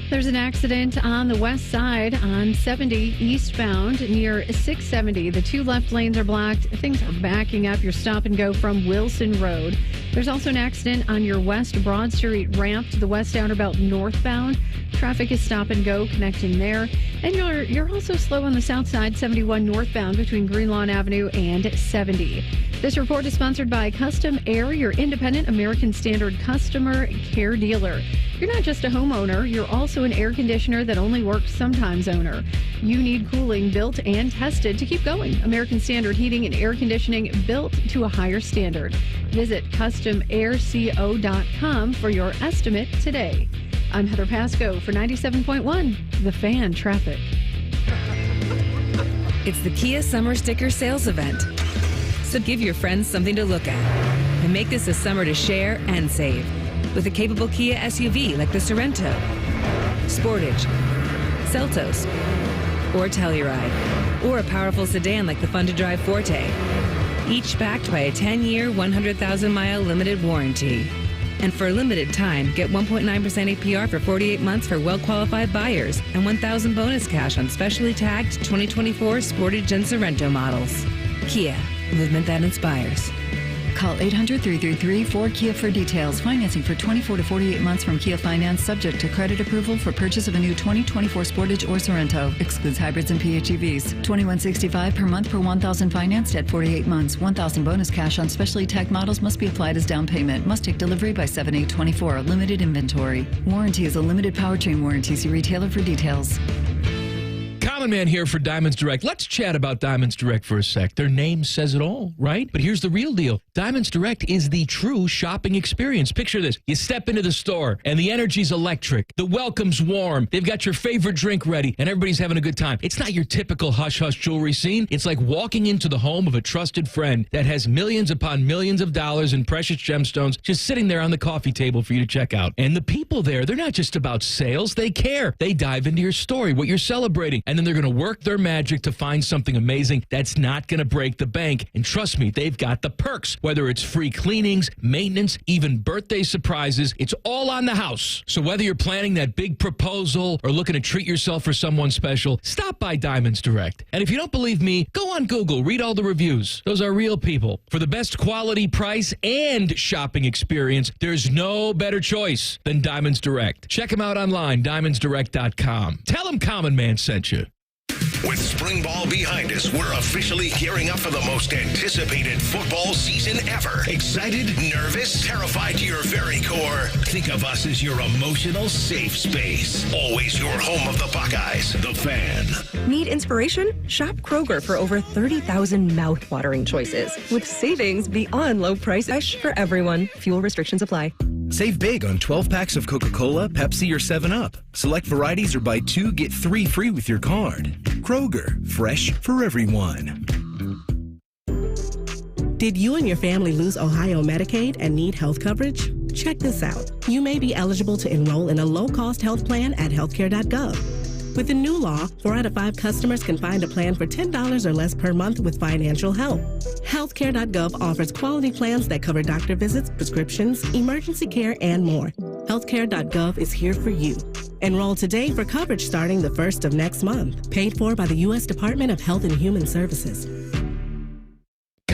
There's an accident on the west side on 70 eastbound near 670. The two left lanes are blocked. Things are backing up. Your stop and go from Wilson Road. There's also an accident on your West Broad Street ramp to the West Outer Belt northbound. Traffic is stop and go connecting there. And you're also slow on the south side, 71 northbound between Greenlawn Avenue and 70. This report is sponsored by Custom Air, your independent American Standard customer care dealer. You're not just a homeowner, you're also an air conditioner that only works sometimes owner. You need cooling built and tested to keep going. American Standard Heating and Air Conditioning built to a higher standard. Visit customairco.com for your estimate today. I'm Heather Pasco for 97.1, The Fan Traffic. It's the Kia Summer Sticker Sales Event. So give your friends something to look at and make this a summer to share and save with a capable Kia SUV like the Sorento, Sportage, Seltos, or Telluride, or a powerful sedan like the fun-to-drive Forte, each backed by a 10-year, 100,000-mile limited warranty. And for a limited time, get 1.9% APR for 48 months for well-qualified buyers and $1,000 bonus cash on specially tagged 2024 Sportage and Sorento models. Kia, movement that inspires. Call 800-333-4KIA for details. Financing for 24 to 48 months from Kia Finance, subject to credit approval for purchase of a new 2024 Sportage or Sorento. Excludes hybrids and PHEVs. $21.65 per month per $1,000 financed at 48 months. $1,000 bonus cash on specially tagged models must be applied as down payment. Must take delivery by 7/8/24. Limited inventory. Warranty is a limited powertrain warranty. See retailer for details. Common Man here for Diamonds Direct. Let's chat about Diamonds Direct for a sec. Their name says it all, right? But here's the real deal. Diamonds Direct is the true shopping experience. Picture this. You step into the store, and the energy's electric. The welcome's warm. They've got your favorite drink ready, and everybody's having a good time. It's not your typical hush-hush jewelry scene. It's like walking into the home of a trusted friend that has millions upon millions of dollars in precious gemstones just sitting there on the coffee table for you to check out. And the people there, they're not just about sales. They care. They dive into your story, what you're celebrating, and then they're going to work their magic to find something amazing that's not going to break the bank. And trust me, they've got the perks. Whether it's free cleanings, maintenance, even birthday surprises, it's all on the house. So whether you're planning that big proposal or looking to treat yourself for someone special, stop by Diamonds Direct. And if you don't believe me, go on Google, read all the reviews. Those are real people. For the best quality, price, and shopping experience, there's no better choice than Diamonds Direct. Check them out online, diamondsdirect.com. Tell them Common Man sent you. With spring ball behind us, we're officially gearing up for the most anticipated football season ever. Excited, nervous, terrified to your very core? Think of us as your emotional safe space. Always your home of the Buckeyes, The Fan. Need inspiration? Shop Kroger for over 30,000 mouth-watering choices with savings beyond low prices for everyone. Fuel restrictions apply. Save big on 12 packs of Coca-Cola, Pepsi, or 7-Up. Select varieties or buy 2, get 3 free with your card. Kroger, fresh for everyone. Did you and your family lose Ohio Medicaid and need health coverage? Check this out. You may be eligible to enroll in a low-cost health plan at healthcare.gov. With the new law, 4 out of 5 customers can find a plan for $10 or less per month with financial help. Healthcare.gov offers quality plans that cover doctor visits, prescriptions, emergency care, and more. Healthcare.gov is here for you. Enroll today for coverage starting the 1st of next month. Paid for by the U.S. Department of Health and Human Services.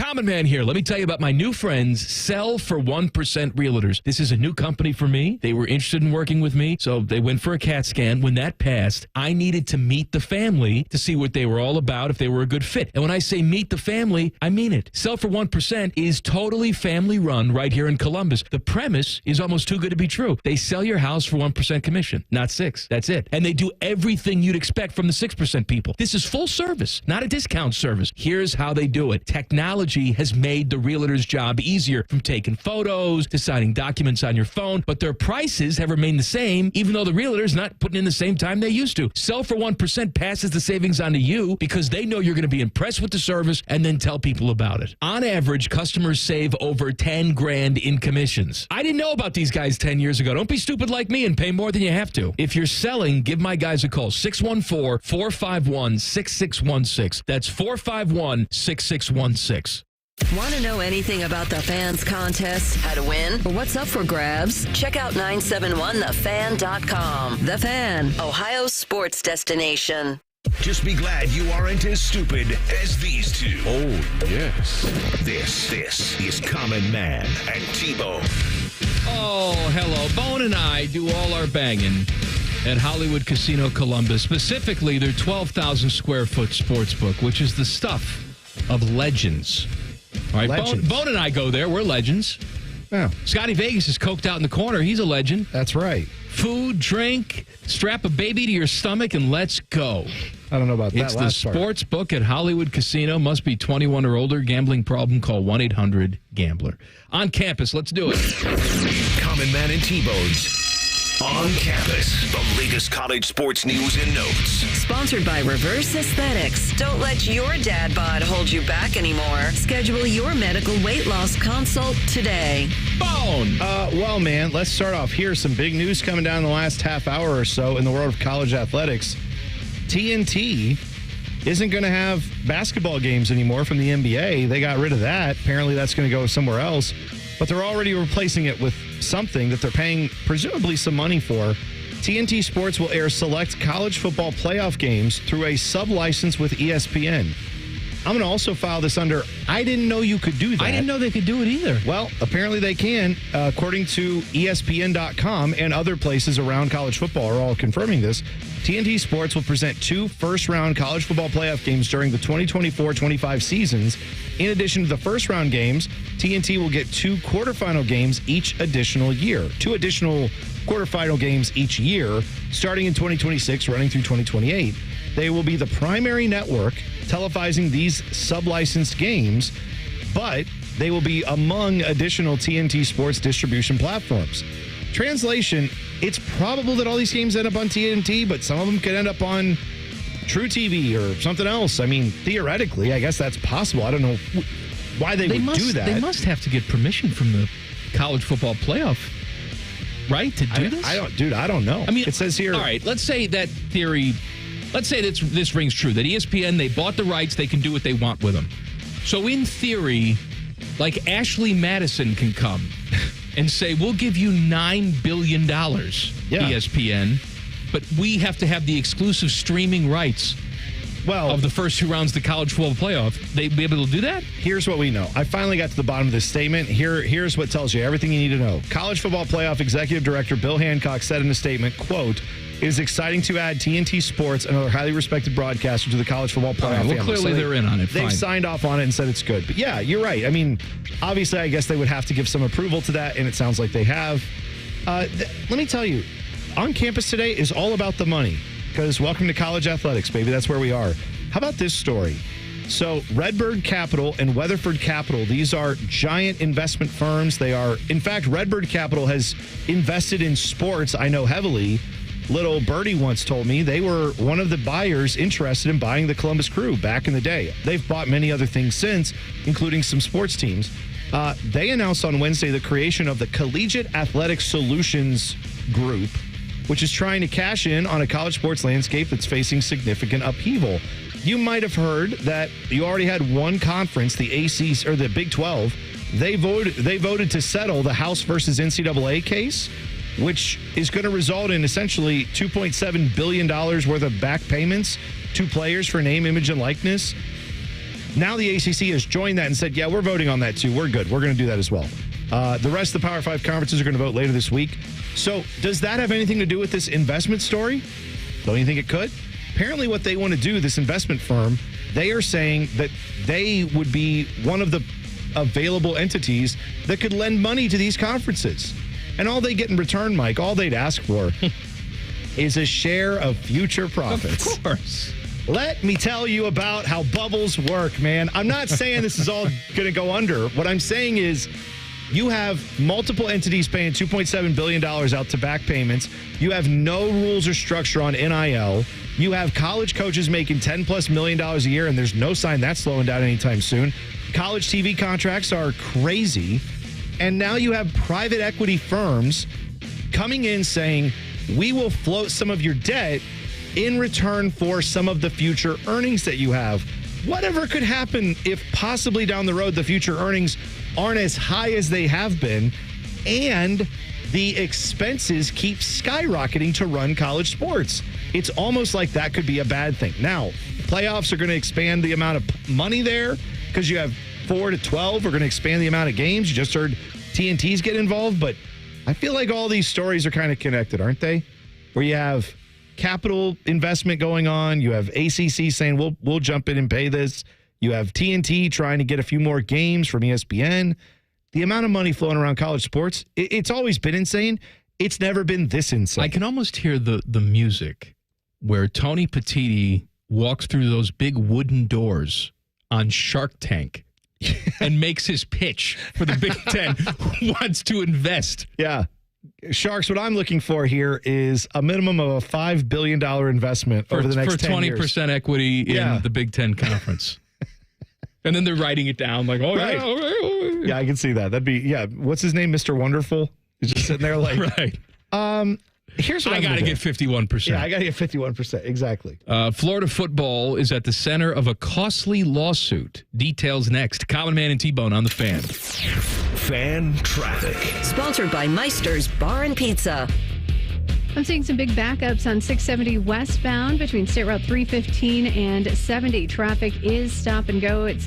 Common Man here. Let me tell you about my new friends, Sell for 1% Realtors. This is a new company for me. They were interested in working with me, so they went for a CAT scan. When that passed, I needed to meet the family to see what they were all about, if they were a good fit. And when I say meet the family, I mean it. Sell for 1% is totally family run right here in Columbus. The premise is almost too good to be true. They sell your house for 1% commission, not 6. That's it. And they do everything you'd expect from the 6% people. This is full service, not a discount service. Here's how they do it. Technology has made the realtor's job easier, from taking photos to signing documents on your phone, but their prices have remained the same, even though the realtor's not putting in the same time they used to. Sell for 1% passes the savings on to you because they know you're going to be impressed with the service and then tell people about it. On average, customers save over $10,000 in commissions. I didn't know about these guys 10 years ago. Don't be stupid like me and pay more than you have to. If you're selling, give my guys a call. 614-451-6616. That's 451-6616. Want to know anything about the fans' contests, how to win, or what's up for grabs? Check out 971thefan.com. The Fan, Ohio's sports destination. Just be glad you aren't as stupid as these two. Oh, yes. This is Common Man and T-Bone. Oh, hello. Bone and I do all our banging at Hollywood Casino Columbus, specifically their 12,000 square foot sports book, which is the stuff of legends. All right, Bone and I go there. We're legends. Yeah. Scotty Vegas is coked out in the corner. He's a legend. That's right. Food, drink, strap a baby to your stomach, and let's go. I don't know about that It's last the part. sports book at Hollywood Casino. Must be 21 or older. Gambling problem, call 1-800-GAMBLER. On campus, let's do it. Common Man and T-Bones. On campus, the latest college sports news and notes. Sponsored by Reverse Aesthetics. Don't let your dad bod hold you back anymore. Schedule your medical weight loss consult today. Bone! Well, man, let's start off here. Some big news coming down the last half hour or so in the world of college athletics. TNT isn't going to have basketball games anymore from the NBA. They got rid of that. Apparently that's going to go somewhere else. But they're already replacing it with something that they're paying presumably some money for. TNT Sports will air select college football playoff games through a sub-license with ESPN. I'm going to also file this under, I didn't know you could do that. I didn't know they could do it either. Well, apparently they can. According to ESPN.com and other places around college football are all confirming this. TNT Sports will present 2 first-round college football playoff games during the 2024-25 seasons. In addition to the first-round games, TNT will get 2 quarterfinal games each additional year. 2 additional quarterfinal games each year, starting in 2026, running through 2028. They will be the primary network televising these sub-licensed games, but they will be among additional TNT Sports distribution platforms. Translation, it's probable that all these games end up on TNT, but some of them could end up on True TV or something else. I mean, theoretically, I guess that's possible. I don't know why they would do that. They must have to get permission from the college football playoff, right, to do this? I don't know. I mean, it says here. All right, let's say that theory. Let's say this rings true, that ESPN, they bought the rights, they can do what they want with them. So in theory, like Ashley Madison can come and say, we'll give you $9 billion, ESPN, but we have to have the exclusive streaming rights of the first 2 rounds of the college football playoff. They'd be able to do that? Here's what we know. I finally got to the bottom of this statement. Here's what tells you everything you need to know. College Football Playoff Executive Director Bill Hancock said in a statement, quote, it is exciting to add TNT Sports, another highly respected broadcaster, to the college football playoff family. Well, clearly they're in on it. They've signed off on it and said it's good. But yeah, you're right. I mean, obviously, I guess they would have to give some approval to that, and it sounds like they have. Let me tell you, On Campus today is all about the money, because welcome to college athletics, baby. That's where we are. How about this story? So Redbird Capital and Weatherford Capital, these are giant investment firms. They are, in fact, Redbird Capital has invested in sports, I know heavily. Little Birdie once told me they were one of the buyers interested in buying the Columbus Crew back in the day. They've bought many other things since, including some sports teams. They announced on Wednesday the creation of the Collegiate Athletic Solutions Group, which is trying to cash in on a college sports landscape that's facing significant upheaval. You might have heard that you already had one conference, the ACC or the Big 12. They voted to settle the House versus NCAA case, which is going to result in essentially $2.7 billion worth of back payments to players for name, image, and likeness. Now the ACC has joined that and said, yeah, we're voting on that too. We're good. We're going to do that as well. The rest of the Power 5 conferences are going to vote later this week. So does that have anything to do with this investment story? Don't you think it could? Apparently what they want to do, this investment firm, they are saying that they would be one of the available entities that could lend money to these conferences. And all they get in return, Mike, all they'd ask for is a share of future profits. Of course. Let me tell you about how bubbles work, man. I'm not saying this is all going to go under. What I'm saying is you have multiple entities paying $2.7 billion out to back payments. You have no rules or structure on NIL. You have college coaches making $10+ million a year, and there's no sign that's slowing down anytime soon. College TV contracts are crazy. And now you have private equity firms coming in saying, we will float some of your debt in return for some of the future earnings that you have. Whatever could happen if possibly down the road the future earnings aren't as high as they have been and the expenses keep skyrocketing to run college sports. It's almost like that could be a bad thing. Now, playoffs are going to expand the amount of money there because you have 4 to 12. We're going to expand the amount of games. You just heard TNT's get involved, but I feel like all these stories are kind of connected, aren't they? Where you have capital investment going on. You have ACC saying, we'll jump in and pay this. You have TNT trying to get a few more games from ESPN. The amount of money flowing around college sports, it's always been insane. It's never been this insane. I can almost hear the music where Tony Petitti walks through those big wooden doors on Shark Tank and makes his pitch for the Big Ten who wants to invest. Yeah. Sharks, what I'm looking for here is a minimum of a $5 billion investment over the next 10 years. For 20% equity in the Big Ten Conference. And then they're writing it down like, oh, right. Yeah. Yeah, I can see that. That'd be, what's his name? Mr. Wonderful? He's just sitting there like. Right. Here's what I got to get 51%. Yeah, I got to get 51%. Exactly. Florida football is at the center of a costly lawsuit. Details next. Common Man and T-Bone on the Fan. Fan Traffic. Sponsored by Meister's Bar and Pizza. I'm seeing some big backups on 670 westbound between State Route 315 and 70. Traffic is stop and go. It's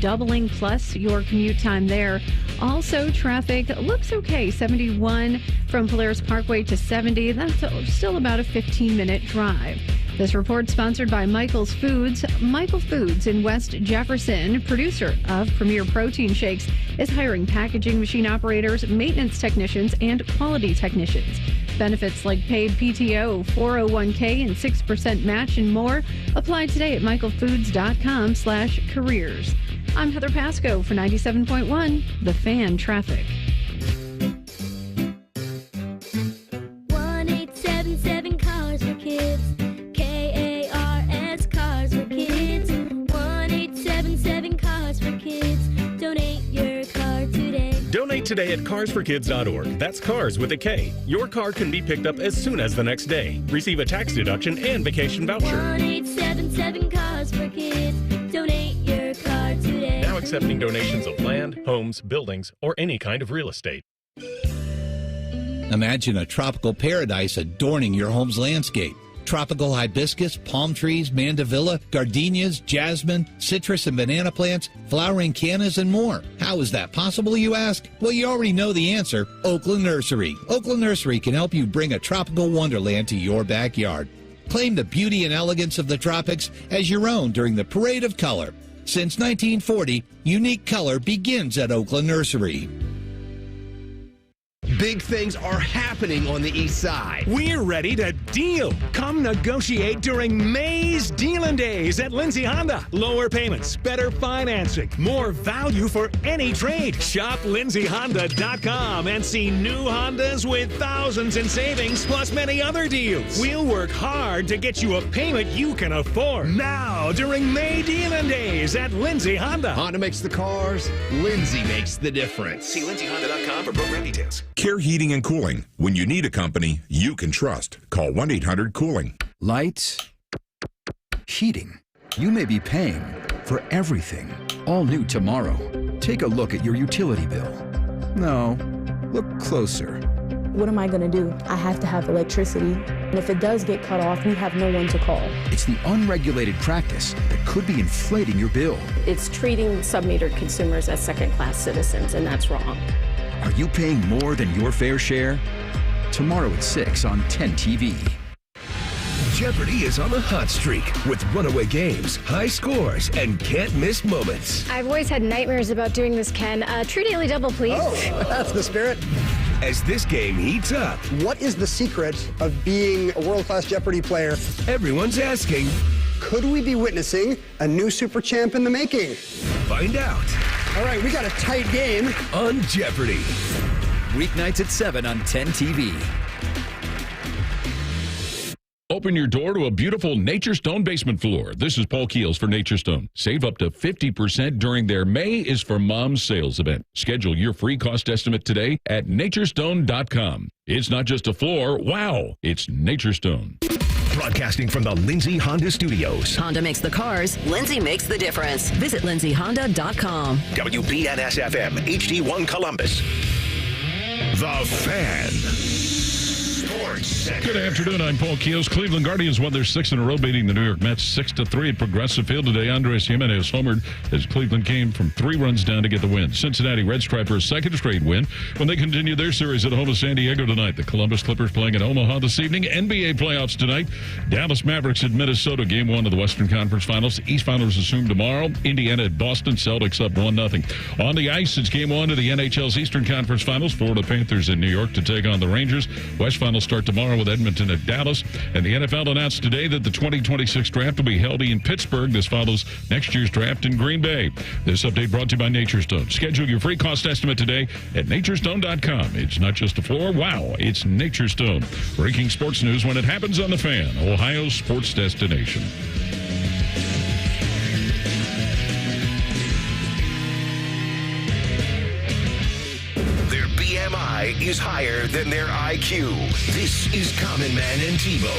doubling plus your commute time there. Also, traffic looks okay. 71 from Polaris Parkway to 70. That's still about a 15-minute drive. This report sponsored by Michael's Foods. Michael Foods in West Jefferson, producer of Premier Protein Shakes, is hiring packaging machine operators, maintenance technicians, and quality technicians. Benefits like paid PTO, 401k, and 6% match and more. Apply today at michaelfoods.com/careers. I'm Heather Pasco for 97.1, The Fan Traffic. 1-877 Cars for Kids. KARS Cars for Kids. 1-877 Cars for Kids. Donate your car today. Donate today at carsforkids.org. That's cars with a K. Your car can be picked up as soon as the next day. Receive a tax deduction and vacation voucher. 1-877 Cars for Kids. Donate your car today. Now accepting donations of land, homes, buildings, or any kind of real estate. Imagine a tropical paradise adorning your home's landscape. Tropical hibiscus, palm trees, mandevilla, gardenias, jasmine, citrus and banana plants, flowering cannas, and more. How is that possible, you ask? Well, you already know the answer. Oakland Nursery. Oakland Nursery can help you bring a tropical wonderland to your backyard. Claim the beauty and elegance of the tropics as your own during the Parade of Color. Since 1940, unique color begins at Oakland Nursery. Big things are happening on the east side. We're ready to deal. Come negotiate during May's Dealin' Days at Lindsay Honda. Lower payments, better financing, more value for any trade. Shop lindsayhonda.com and see new Hondas with thousands in savings plus many other deals. We'll work hard to get you a payment you can afford. Now during May Dealin' Days at Lindsay Honda. Honda makes the cars, Lindsay makes the difference. See lindsayhonda.com for program details. Care Heating and Cooling. When you need a company you can trust, call 1-800-COOLING. Lights, heating. You may be paying for everything. All new tomorrow. Take a look at your utility bill. No, look closer. What am I going to do? I have to have electricity. And if it does get cut off, we have no one to call. It's the unregulated practice that could be inflating your bill. It's treating sub-metered consumers as second-class citizens, and that's wrong. Are you paying more than your fair share? Tomorrow at 6 on 10 TV. Jeopardy is on the hot streak with runaway games, high scores, and can't-miss moments. I've always had nightmares about doing this, Ken. True Daily Double, please. Oh, that's the spirit. As this game heats up, what is the secret of being a world-class Jeopardy player? Everyone's asking, could we be witnessing a new super champ in the making? Find out. All right, we got a tight game on Jeopardy. Weeknights at 7 on 10 TV. Open your door to a beautiful Nature Stone basement floor. This is Paul Keels for Nature Stone. Save up to 50% during their May is for Moms sales event. Schedule your free cost estimate today at naturestone.com. It's not just a floor. Wow, it's Nature Stone. Broadcasting from the Lindsay Honda Studios. Honda makes the cars. Lindsay makes the difference. Visit lindsayhonda.com. WBNS-FM, HD1 Columbus. The Fan. Good afternoon. I'm Paul Keels. Cleveland Guardians won their sixth in a row, beating the New York Mets 6-3 at Progressive Field today. Andres Jimenez homered as Cleveland came from 3 runs down to get the win. Cincinnati Reds tried for a second straight win when they continue their series at home with San Diego tonight. The Columbus Clippers playing in Omaha this evening. NBA playoffs tonight. Dallas Mavericks at Minnesota, Game 1 of the Western Conference Finals. The East Finals assumed tomorrow. Indiana at Boston. Celtics up 1-0. On the ice, it's Game 1 of the NHL's Eastern Conference Finals. Florida Panthers in New York to take on the Rangers. West Finals start tomorrow with Edmonton at Dallas. And the NFL announced today that the 2026 draft will be held in Pittsburgh. This follows next year's draft in Green Bay. This update brought to you by Nature Stone. Schedule your free cost estimate today at naturestone.com. It's not just a floor. Wow, it's Nature Stone. Breaking sports news when it happens on The Fan, Ohio's sports destination. BMI is higher than their IQ. This is Common Man and T-Bone.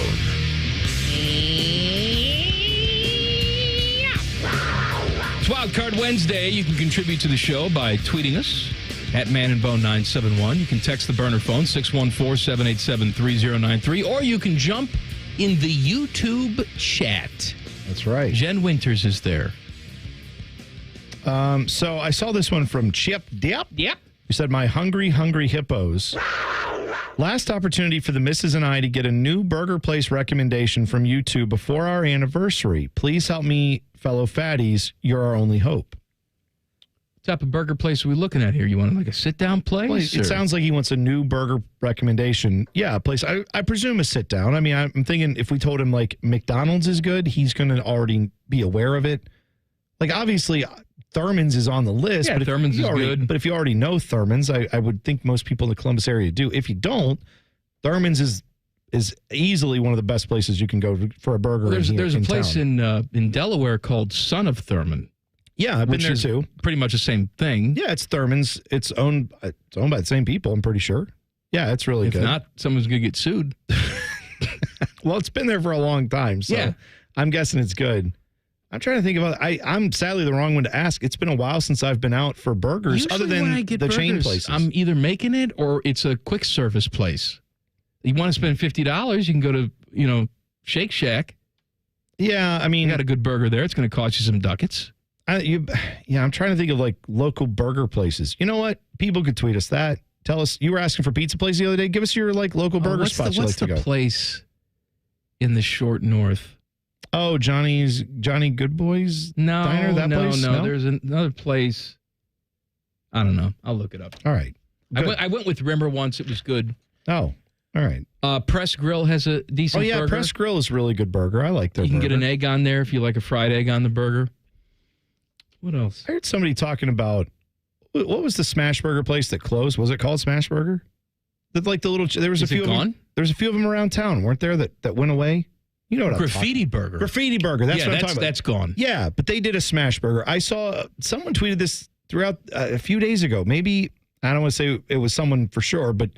It's Wildcard Wednesday. You can contribute to the show by tweeting us at manandbone971. You can text the burner phone 614-787-3093, or you can jump in the YouTube chat. That's right. Jen Winters is there. So I saw this one from Chip Dip. Yep. Who said, my hungry hippos. Last opportunity for the missus and I to get a new burger place recommendation from you two before our anniversary. Please help me, fellow fatties. You're our only hope. What type of burger place are we looking at here? You want like a sit-down place? Well, it sounds like he wants a new burger recommendation. Yeah, a place. I presume a sit-down. I mean, I'm thinking if we told him like McDonald's is good, he's going to already be aware of it. Like, obviously, Thurman's is on the list. Yeah, but Thurman's is good. But if you already know Thurman's, I would think most people in the Columbus area do. If you don't, Thurman's is easily one of the best places you can go for a burger. Well, there's a place in Delaware called Son of Thurman. Yeah, I've been there too. Pretty much the same thing. Yeah, it's Thurman's. It's owned by the same people, I'm pretty sure. Yeah, it's really good. If not, someone's going to get sued. Well, it's been there for a long time, so yeah. I'm guessing it's good. I'm trying to think about it. I'm sadly the wrong one to ask. It's been a while since I've been out for burgers. Usually other than when I get the burgers, chain places. I'm either making it or it's a quick service place. You want to spend $50, you can go to, Shake Shack. Yeah, I mean, you got a good burger there. It's going to cost you some ducats. I'm trying to think of like local burger places. You know what? People could tweet us that. Tell us, you were asking for pizza place the other day. Give us your like local burger spots you like to go. What's the place in the short north? Oh, Johnny Good Boys Diner? That place? No. There's another place. I don't know. I'll look it up. All right. I went with Rimmer once. It was good. Oh, all right. Press Grill has a decent burger. Press Grill is a really good burger. I like their burger. You can get an egg on there if you like a fried egg on the burger. What else? I heard somebody talking about, what was the Smash Burger place that closed? Was it called Smash Burger? There was a few of them. There's a few of them around town, weren't there, that went away? You know what Graffiti Burger. Graffiti Burger. That's what I'm talking about. That's gone. Yeah, but they did a Smash Burger. I saw someone tweeted this throughout a few days ago. Maybe, I don't want to say it was someone for sure, but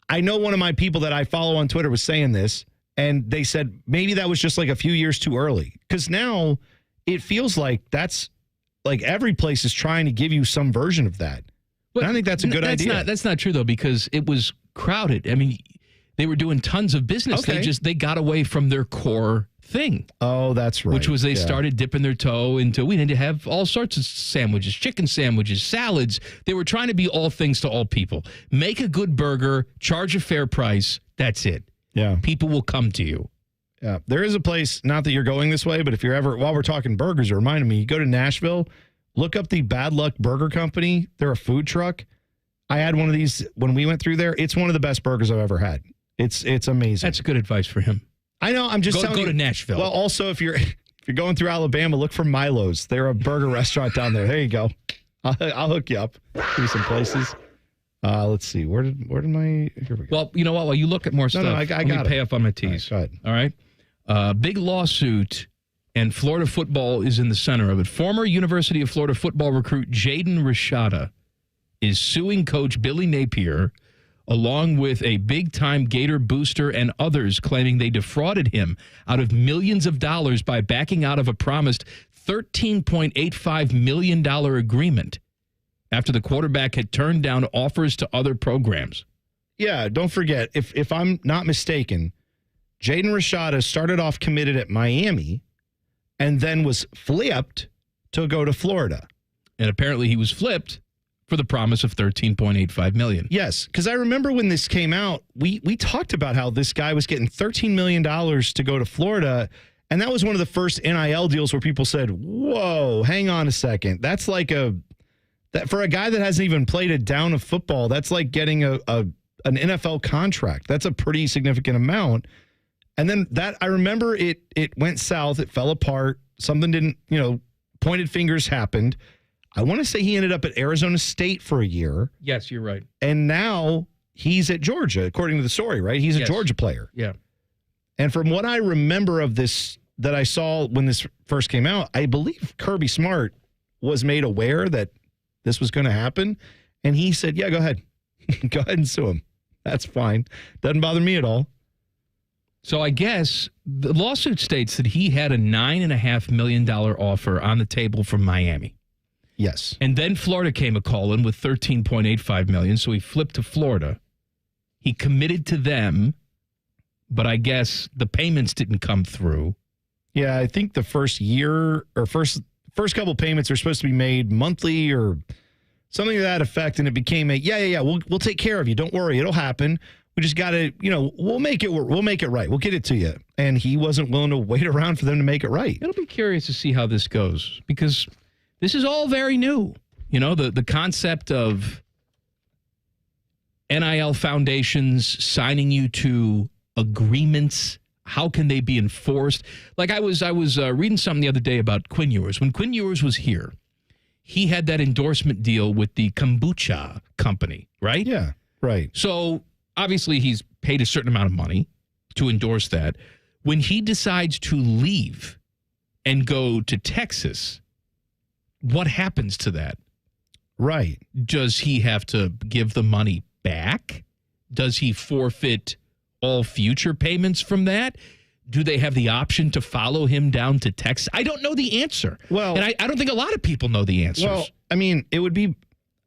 I know one of my people that I follow on Twitter was saying this, and they said maybe that was just like a few years too early. Because now it feels like that's like every place is trying to give you some version of that. But I think that's a good idea. That's not true, though, because it was crowded. I mean, They were doing tons of business. Okay. They got away from their core thing. Oh, that's right. Which was they started dipping their toe into, we need to have all sorts of sandwiches, chicken sandwiches, salads. They were trying to be all things to all people. Make a good burger, charge a fair price. That's it. Yeah. People will come to you. Yeah. There is a place, not that you're going this way, but if you're ever, while we're talking burgers, it reminded me, you go to Nashville, look up the Bad Luck Burger Company. They're a food truck. I had one of these when we went through there. It's one of the best burgers I've ever had. It's amazing. That's good advice for him. I know. I'm just telling you. Go to Nashville. Well, also, if you're going through Alabama, look for Milo's. They're a burger restaurant down there. There you go. I'll hook you up. Give you some places. Let's see. Where did my? Here we go. Well, you know what? While you look at more stuff, I let me pay up on my tees. All right. All right. Big lawsuit, and Florida football is in the center of it. Former University of Florida football recruit Jaden Rashada is suing coach Billy Napier, along with a big-time Gator booster and others, claiming they defrauded him out of millions of dollars by backing out of a promised $13.85 million agreement after the quarterback had turned down offers to other programs. Yeah, don't forget, if I'm not mistaken, Jaden Rashada started off committed at Miami and then was flipped to go to Florida. And apparently he was flipped for the promise of $13.85 million. Yes, because I remember when this came out, we talked about how this guy was getting $13 million to go to Florida, and that was one of the first NIL deals where people said, whoa, hang on a second. That's like that for a guy that hasn't even played a down of football, that's like getting an NFL contract. That's a pretty significant amount. And then I remember it went south, it fell apart, something didn't, pointed fingers happened. I want to say he ended up at Arizona State for a year. Yes, you're right. And now he's at Georgia, according to the story, right? He's a Georgia player. Yeah. And from what I remember of this that I saw when this first came out, I believe Kirby Smart was made aware that this was going to happen. And he said, yeah, go ahead. Go ahead and sue him. That's fine. Doesn't bother me at all. So I guess the lawsuit states that he had a $9.5 million offer on the table from Miami. Yes. And then Florida came a call in with $13.85 million, so he flipped to Florida. He committed to them, but I guess the payments didn't come through. Yeah, I think the first year or first couple payments are supposed to be made monthly or something to that effect, and it became we'll take care of you. Don't worry, it'll happen. We just got to, we'll make it right. We'll get it to you. And he wasn't willing to wait around for them to make it right. It'll be curious to see how this goes because this is all very new. The concept of NIL foundations signing you to agreements. How can they be enforced? Like I was reading something the other day about Quinn Ewers. When Quinn Ewers was here, he had that endorsement deal with the kombucha company, right? Yeah, right. So obviously he's paid a certain amount of money to endorse that. When he decides to leave and go to Texas, what happens to that? Right. Does he have to give the money back? Does he forfeit all future payments from that? Do they have the option to follow him down to Texas? I don't know the answer. Well, and I don't think a lot of people know the answers. Well, I mean, it would be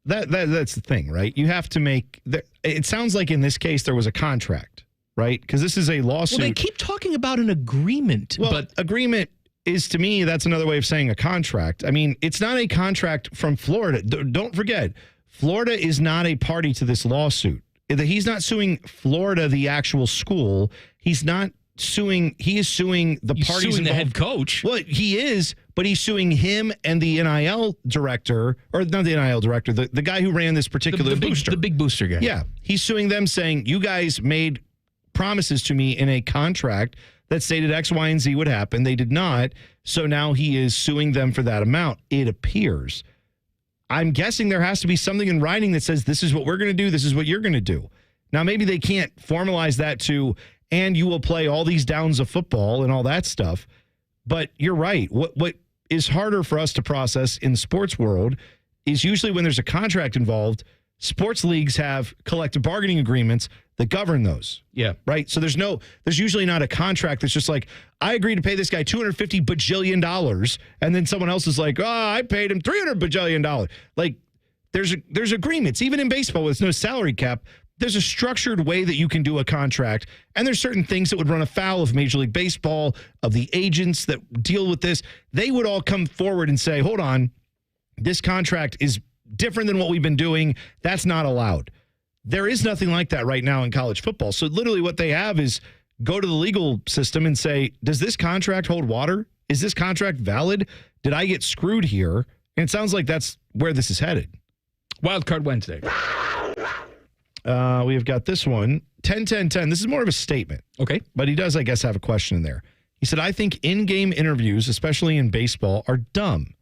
that's the thing, right? You have to make it sounds like in this case there was a contract, right? Because this is a lawsuit. Well, they keep talking about an agreement. Well, but agreement is, to me, that's another way of saying a contract. I mean, it's not a contract from Florida. Don't forget, Florida is not a party to this lawsuit. He's not suing Florida, the actual school. He's not suing. He is suing the He's parties suing involved. the head coach. Well, he is, but he's suing him and the NIL director, or not the NIL director, the guy who ran this particular booster. The big booster guy. Yeah. He's suing them saying, you guys made promises to me in a contract that stated X, Y, and Z would happen. They did not. So now he is suing them for that amount, it appears. I'm guessing there has to be something in writing that says this is what we're going to do, this is what you're going to do. Now, maybe they can't formalize that to, and you will play all these downs of football and all that stuff. But you're right. What is harder for us to process in the sports world is usually when there's a contract involved, sports leagues have collective bargaining agreements that govern those. Yeah. Right? So there's usually not a contract that's just like, I agreed to pay this guy $250 bajillion, and then someone else is like, oh, I paid him $300 bajillion. Like, there's agreements. Even in baseball, with no salary cap, there's a structured way that you can do a contract, and there's certain things that would run afoul of Major League Baseball, of the agents that deal with this. They would all come forward and say, hold on, this contract is different than what we've been doing. That's not allowed. There is nothing like that right now in college football. So literally what they have is go to the legal system and say, does this contract hold water? Is this contract valid? Did I get screwed here? And it sounds like that's where this is headed. Wildcard Wednesday. We have got this one, 10-10-10. This is more of a statement. Okay. But he does, I guess, have a question in there. He said, I think in-game interviews, especially in baseball, are dumb.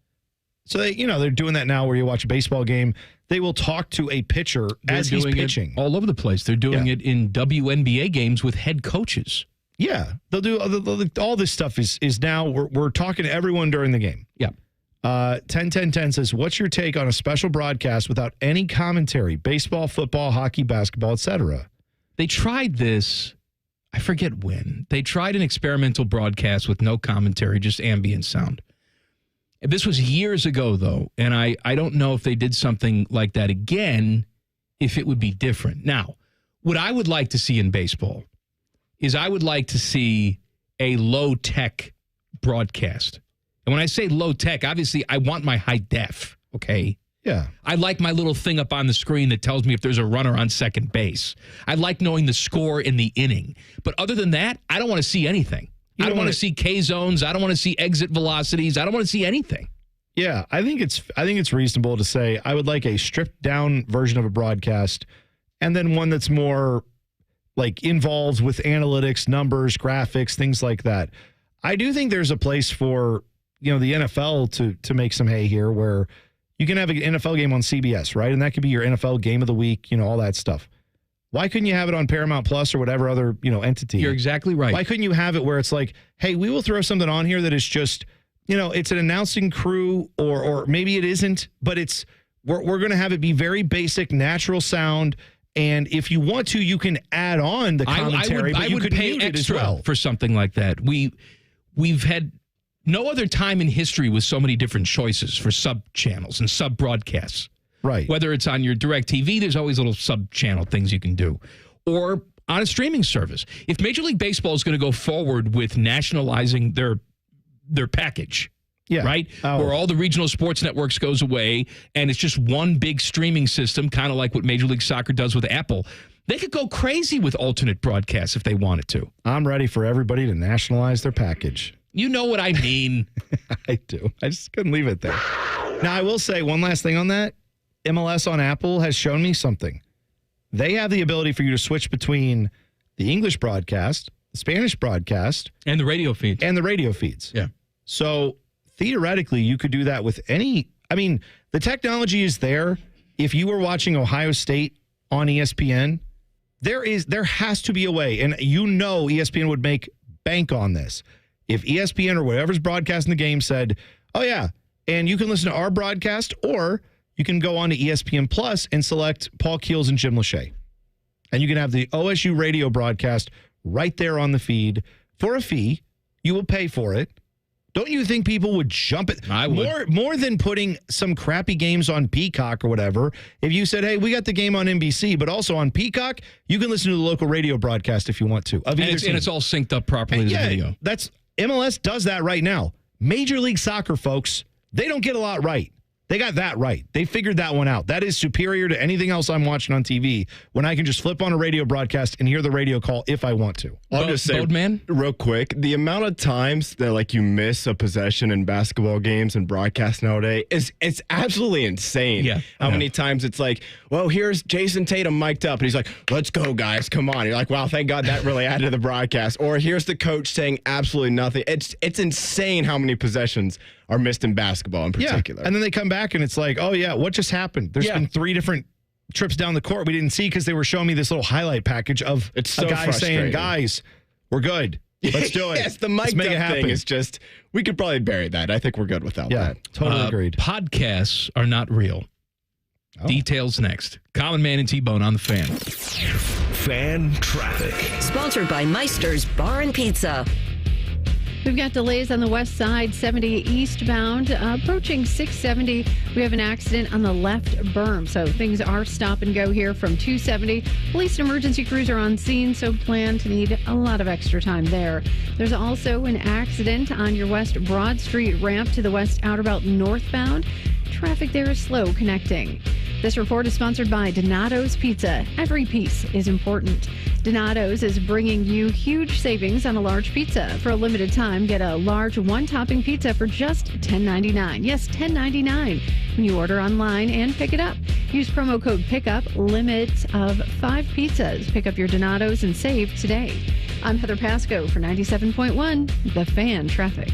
So, they're doing that now where you watch a baseball game. They will talk to a pitcher as he's pitching. All over the place. They're doing it in WNBA games with head coaches. Yeah. They'll do all this stuff is now we're talking to everyone during the game. Yeah. 10-10-10 says, what's your take on a special broadcast without any commentary? Baseball, football, hockey, basketball, etc. They tried this, I forget when. They tried an experimental broadcast with no commentary, just ambient sound. This was years ago, though, and I don't know if they did something like that again, if it would be different. Now, what I would like to see in baseball is I would like to see a low-tech broadcast. And when I say low-tech, obviously I want my high def, okay? Yeah. I like my little thing up on the screen that tells me if there's a runner on second base. I like knowing the score in the inning. But other than that, I don't want to see anything. I don't want to see K-zones. I don't want to see exit velocities. I don't want to see anything. Yeah, I think it's reasonable to say I would like a stripped-down version of a broadcast and then one that's more like involved with analytics, numbers, graphics, things like that. I do think there's a place for, the NFL to make some hay here where you can have an NFL game on CBS, right? And that could be your NFL game of the week, all that stuff. Why couldn't you have it on Paramount Plus or whatever other, entity? You're exactly right. Why couldn't you have it where it's like, hey, we will throw something on here that is just, it's an announcing crew or maybe it isn't, but we're going to have it be very basic, natural sound. And if you want to, you can add on the commentary, but you could pay mute extra it as well for something like that. We've had no other time in history with so many different choices for sub-channels and sub-broadcasts. Right. Whether it's on your DirecTV, there's always little sub-channel things you can do. Or on a streaming service. If Major League Baseball is going to go forward with nationalizing their package, right? Where all the regional sports networks goes away and it's just one big streaming system, kind of like what Major League Soccer does with Apple, they could go crazy with alternate broadcasts if they wanted to. I'm ready for everybody to nationalize their package. You know what I mean. I do. I just couldn't leave it there. Now, I will say one last thing on that. MLS on Apple has shown me something. They have the ability for you to switch between the English broadcast, the Spanish broadcast, and the radio feeds. Yeah. So theoretically, you could do that with any. I mean, the technology is there. If you were watching Ohio State on ESPN, there has to be a way, and ESPN would make bank on this. If ESPN or whatever's broadcasting the game said, oh yeah, and you can listen to our broadcast, or you can go on to ESPN Plus and select Paul Keels and Jim Lachey. And you can have the OSU radio broadcast right there on the feed for a fee. You will pay for it. Don't you think people would jump it? I would. More than putting some crappy games on Peacock or whatever. If you said, hey, we got the game on NBC, but also on Peacock, you can listen to the local radio broadcast if you want to. And it's all synced up properly to the video. MLS does that right now. Major League Soccer, folks, they don't get a lot right. They got that right. They figured that one out. That is superior to anything else I'm watching on TV when I can just flip on a radio broadcast and hear the radio call if I want to. I'll just say real quick, the amount of times that you miss a possession in basketball games and broadcast nowadays it's absolutely insane. Yeah. How many times it's like, well, here's Jason Tatum mic'd up and he's like, let's go guys, come on. You're like, wow, thank God that really added to the broadcast. Or here's the coach saying absolutely nothing. It's insane how many possessions are missed in basketball in particular. Yeah. And then they come back and it's like, oh yeah, what just happened? There's been 3 different trips down the court we didn't see because they were showing me this little highlight package of it's so a guy saying, guys, we're good. Let's do it. Yes, the mic thing is just, we could probably bury that. I think we're good without that. Totally agreed. Podcasts are not real. Details next. Common Man and T-Bone on the Fan. Fan Traffic. Sponsored by Meister's Bar and Pizza. We've got delays on the west side, 70 eastbound, approaching 670. We have an accident on the left berm, so things are stop and go here from 270. Police and emergency crews are on scene, so plan to need a lot of extra time there. There's also an accident on your West Broad Street ramp to the West Outer Belt northbound. Traffic there is slow connecting. This report is sponsored by Donato's Pizza. Every piece is important. Donato's is bringing you huge savings on a large pizza. For a limited time, get a large one-topping pizza for just $10.99. Yes, $10.99 when you order online and pick it up. Use promo code PICKUP, limit of 5 pizzas. Pick up your Donato's and save today. I'm Heather Pasco for 97.1, The Fan Traffic.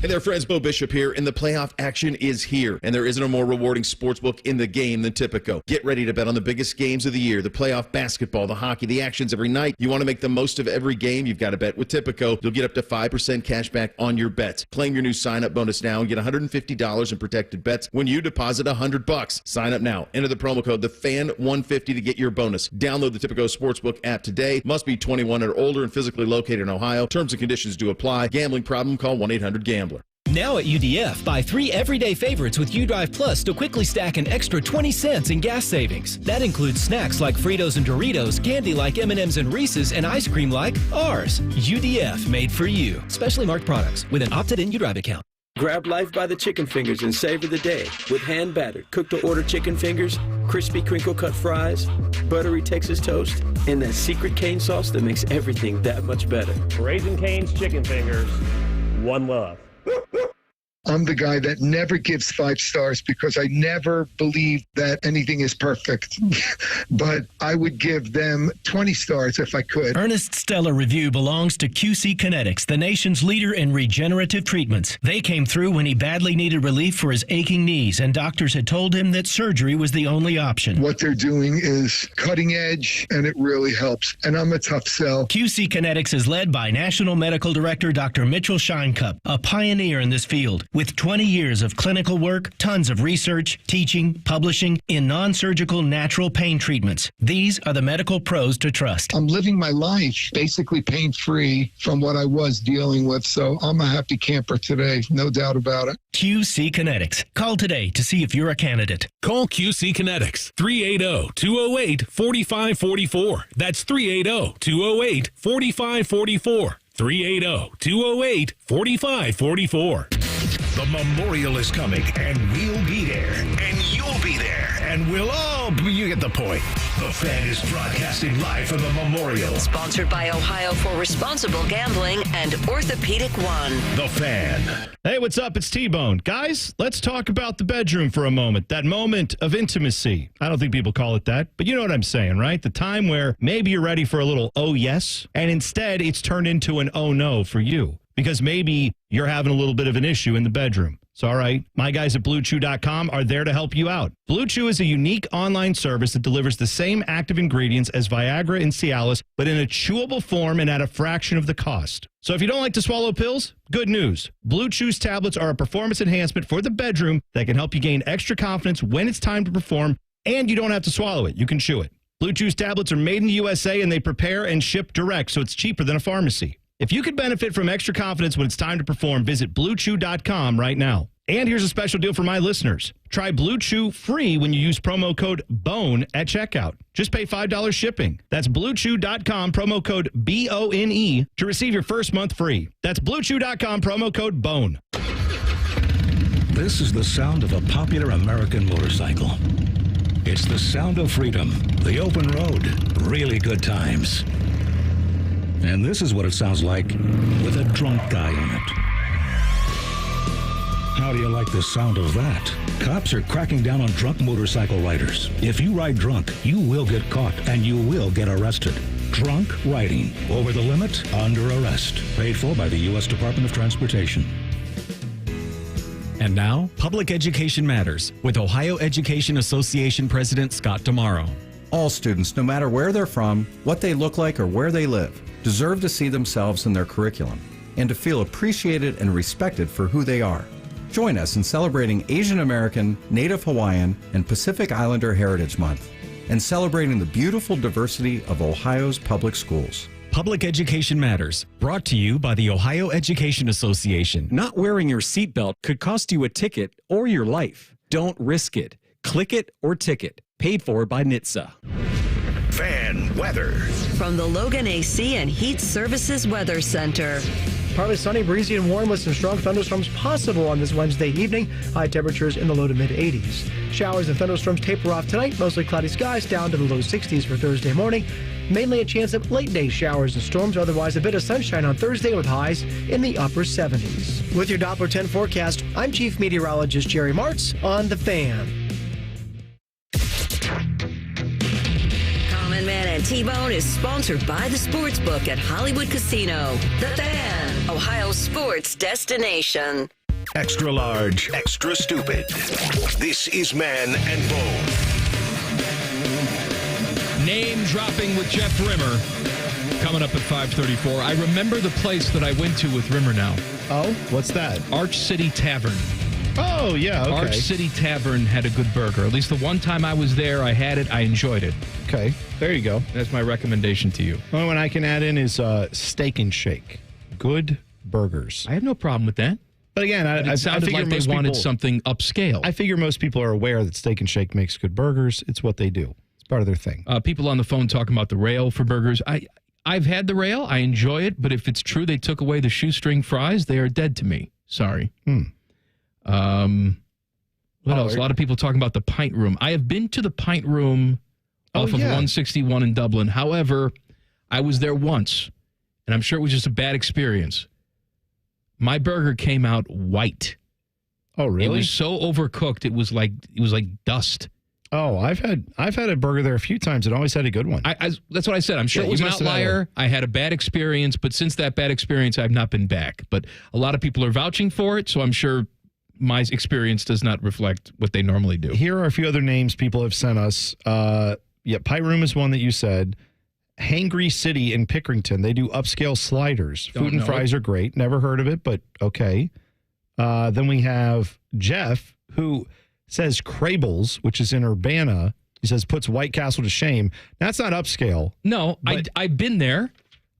Hey there, friends. Bo Bishop here, and the playoff action is here, and there isn't a more rewarding sportsbook in the game than Tipico. Get ready to bet on the biggest games of the year, the playoff basketball, the hockey, the actions every night. You want to make the most of every game, you've got to bet with Tipico. You'll get up to 5% cash back on your bets. Claim your new sign-up bonus now and get $150 in protected bets when you deposit $100. Sign up now. Enter the promo code TheFan150 to get your bonus. Download the Tipico Sportsbook app today. Must be 21 or older and physically located in Ohio. Terms and conditions do apply. Gambling problem? Call 1-800-GAMBLER. Now at UDF, buy 3 everyday favorites with UDrive Plus to quickly stack an extra 20 cents in gas savings. That includes snacks like Fritos and Doritos, candy like M&M's and Reese's, and ice cream like ours. UDF, made for you. Specially marked products with an opted-in UDrive account. Grab life by the chicken fingers and savor the day with hand-battered, cooked-to-order chicken fingers, crispy crinkle-cut fries, buttery Texas toast, and that secret cane sauce that makes everything that much better. Raising Cane's chicken fingers, one love. I'm the guy that never gives 5 stars because I never believe that anything is perfect. But I would give them 20 stars if I could. Ernest Stellar Review belongs to QC Kinetics, the nation's leader in regenerative treatments. They came through when he badly needed relief for his aching knees, and doctors had told him that surgery was the only option. What they're doing is cutting edge, and it really helps. And I'm a tough sell. QC Kinetics is led by National Medical Director Dr. Mitchell Scheinkup, a pioneer in this field. With 20 years of clinical work, tons of research, teaching, publishing in non-surgical natural pain treatments. These are the medical pros to trust. I'm living my life basically pain-free from what I was dealing with, so I'm a happy camper today, no doubt about it. QC Kinetics. Call today to see if you're a candidate. Call QC Kinetics, 380-208-4544. That's 380-208-4544. 380-208-4544. The Memorial is coming, and we'll be there, and you'll be there, and we'll all be. You get the point. The Fan is broadcasting live from the Memorial. Sponsored by Ohio for Responsible Gambling and Orthopedic One. The Fan. Hey, what's up? It's T-Bone. Guys, let's talk about the bedroom for a moment. That moment of intimacy. I don't think people call it that, but you know what I'm saying, right? The time where maybe you're ready for a little oh yes, and instead it's turned into an oh no for you. Because maybe you're having a little bit of an issue in the bedroom. So, all right, my guys at BlueChew.com are there to help you out. Blue Chew is a unique online service that delivers the same active ingredients as Viagra and Cialis, but in a chewable form and at a fraction of the cost. So if you don't like to swallow pills, good news. Blue Chew's tablets are a performance enhancement for the bedroom that can help you gain extra confidence when it's time to perform, and you don't have to swallow it. You can chew it. Blue Chew's tablets are made in the USA, and they prepare and ship direct, so it's cheaper than a pharmacy. If you could benefit from extra confidence when it's time to perform, visit BlueChew.com right now. And here's a special deal for my listeners. Try Blue Chew free when you use promo code BONE at checkout. Just pay $5 shipping. That's BlueChew.com, promo code BONE to receive your first month free. That's BlueChew.com, promo code BONE. This is the sound of a popular American motorcycle. It's the sound of freedom, the open road, really good times. And this is what it sounds like with a drunk guy in it. How do you like the sound of that? Cops are cracking down on drunk motorcycle riders. If you ride drunk, you will get caught and you will get arrested. Drunk riding, over the limit, under arrest. Paid for by the U.S. Department of Transportation. And now, Public Education Matters with Ohio Education Association President Scott Damaro. All students, no matter where they're from, what they look like, or where they live, deserve to see themselves in their curriculum and to feel appreciated and respected for who they are. Join us in celebrating Asian American, Native Hawaiian, and Pacific Islander Heritage Month and celebrating the beautiful diversity of Ohio's public schools. Public Education Matters, brought to you by the Ohio Education Association. Not wearing your seatbelt could cost you a ticket or your life. Don't risk it. Click it or ticket. Paid for by NHTSA. Fan weather. From the Logan AC and Heat Services Weather Center. Partly sunny, breezy, and warm with some strong thunderstorms possible on this Wednesday evening. High temperatures in the low to mid 80s. Showers and thunderstorms taper off tonight. Mostly cloudy skies down to the low 60s for Thursday morning. Mainly a chance of late day showers and storms. Otherwise, a bit of sunshine on Thursday with highs in the upper 70s. With your Doppler 10 forecast, I'm Chief Meteorologist Jerry Martz on The Fan. Common Man and T-Bone is sponsored by the Sportsbook at Hollywood Casino. The Fan, Ohio sports destination. Extra large, extra stupid. This is Man and Bone. Name dropping with Jeff Rimmer coming up at 5:34. I remember the place that I went to with Rimmer now. Oh, what's that? Arch City Tavern. Oh, yeah, okay. Arch City Tavern had a good burger. At least the one time I was there, I had it. I enjoyed it. Okay, there you go. That's my recommendation to you. The only one I can add in is Steak and Shake. Good burgers. I have no problem with that. But again, it sounded figure like they wanted something upscale. I figure most people are aware that Steak and Shake makes good burgers. It's what they do. It's part of their thing. People on the phone talking about the rail for burgers. I've had the rail. I enjoy it. But if it's true they took away the shoestring fries, they are dead to me. Sorry. What else? A lot of people talking about the Pint Room. I have been to the Pint Room off of 161 in Dublin. However, I was there once, and I'm sure it was just a bad experience. My burger came out white. Oh, really? It was so overcooked. It was like dust. Oh, I've had a burger there a few times and always had a good one. That's what I said. I'm sure it was an outlier. I had a bad experience, but since that bad experience, I've not been back. But a lot of people are vouching for it, so I'm sure my experience does not reflect what they normally do. Here are a few other names people have sent us. Pie Room is one that you said. Hangry City in Pickerington. They do upscale sliders. Food and fries are great. Never heard of it, but okay. Then we have Jeff, who says Crable's, which is in Urbana. He says puts White Castle to shame. That's not upscale. No, I've been there.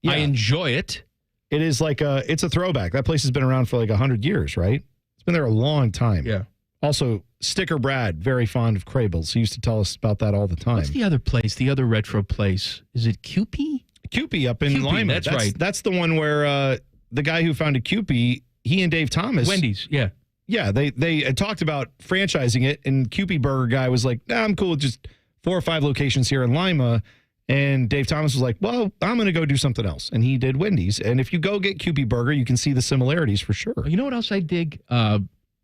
Yeah. I enjoy it. It is it's a throwback. That place has been around for like 100 years, right? It's been there a long time. Yeah. Also, Sticker Brad, very fond of Crable's. He used to tell us about that all the time. What's the other place? The other retro place? Is it Kewpie? Kewpie up in Lima. That's right. That's the one where the guy who founded Kewpie, he and Dave Thomas. Wendy's, yeah. Yeah, they had talked about franchising it, and Kewpie Burger guy was like, nah, I'm cool with just 4 or 5 locations here in Lima. And Dave Thomas was like, well, I'm going to go do something else. And he did Wendy's. And if you go get Kewpie Burger, you can see the similarities for sure. You know what else I dig?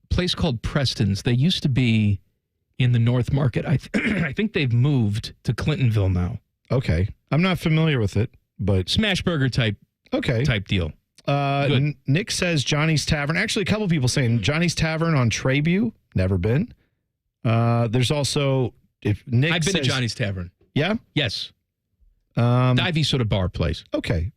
Place called Preston's. They used to be in the North Market. I think they've moved to Clintonville now. Okay. I'm not familiar with it, but smash burger type deal. Nick says Johnny's Tavern. Actually, a couple people saying Johnny's Tavern on Trayview. Never been. There's also I've been to Johnny's Tavern. Yeah? Yes. Divey sort of bar place. Okay.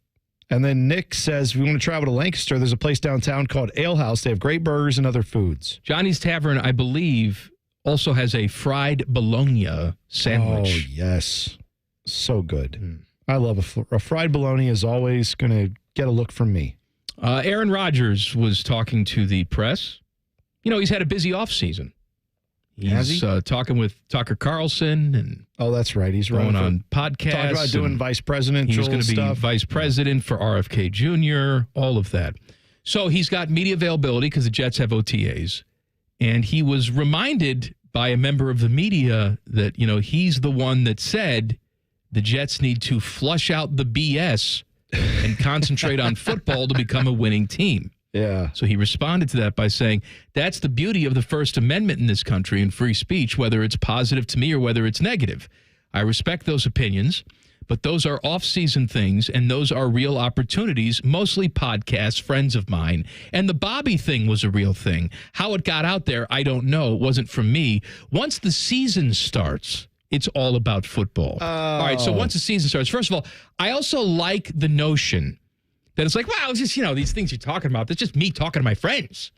And then Nick says, if you want to travel to Lancaster, there's a place downtown called Ale House. They have great burgers and other foods. Johnny's Tavern, I believe, also has a fried bologna sandwich. Oh, yes. So good. I love a fried bologna is always going to get a look from me. Aaron Rodgers was talking to the press. You know, he's had a busy offseason. He's talking with Tucker Carlson and that's right. He's going on podcasts. Talking about doing vice presidential stuff. He's going to be vice president for RFK Jr., all of that. So he's got media availability because the Jets have OTAs. And he was reminded by a member of the media that, you know, he's the one that said the Jets need to flush out the BS and concentrate on football to become a winning team. Yeah. So he responded to that by saying, that's the beauty of the First Amendment in this country and free speech, whether it's positive to me or whether it's negative. I respect those opinions, but those are off-season things, and those are real opportunities, mostly podcasts, friends of mine. And the Bobby thing was a real thing. How it got out there, I don't know. It wasn't from me. Once the season starts, it's all about football. All right, so once the season starts, first of all, I also like the notion that it's like, wow, it's just, you know, these things you're talking about. That's just me talking to my friends.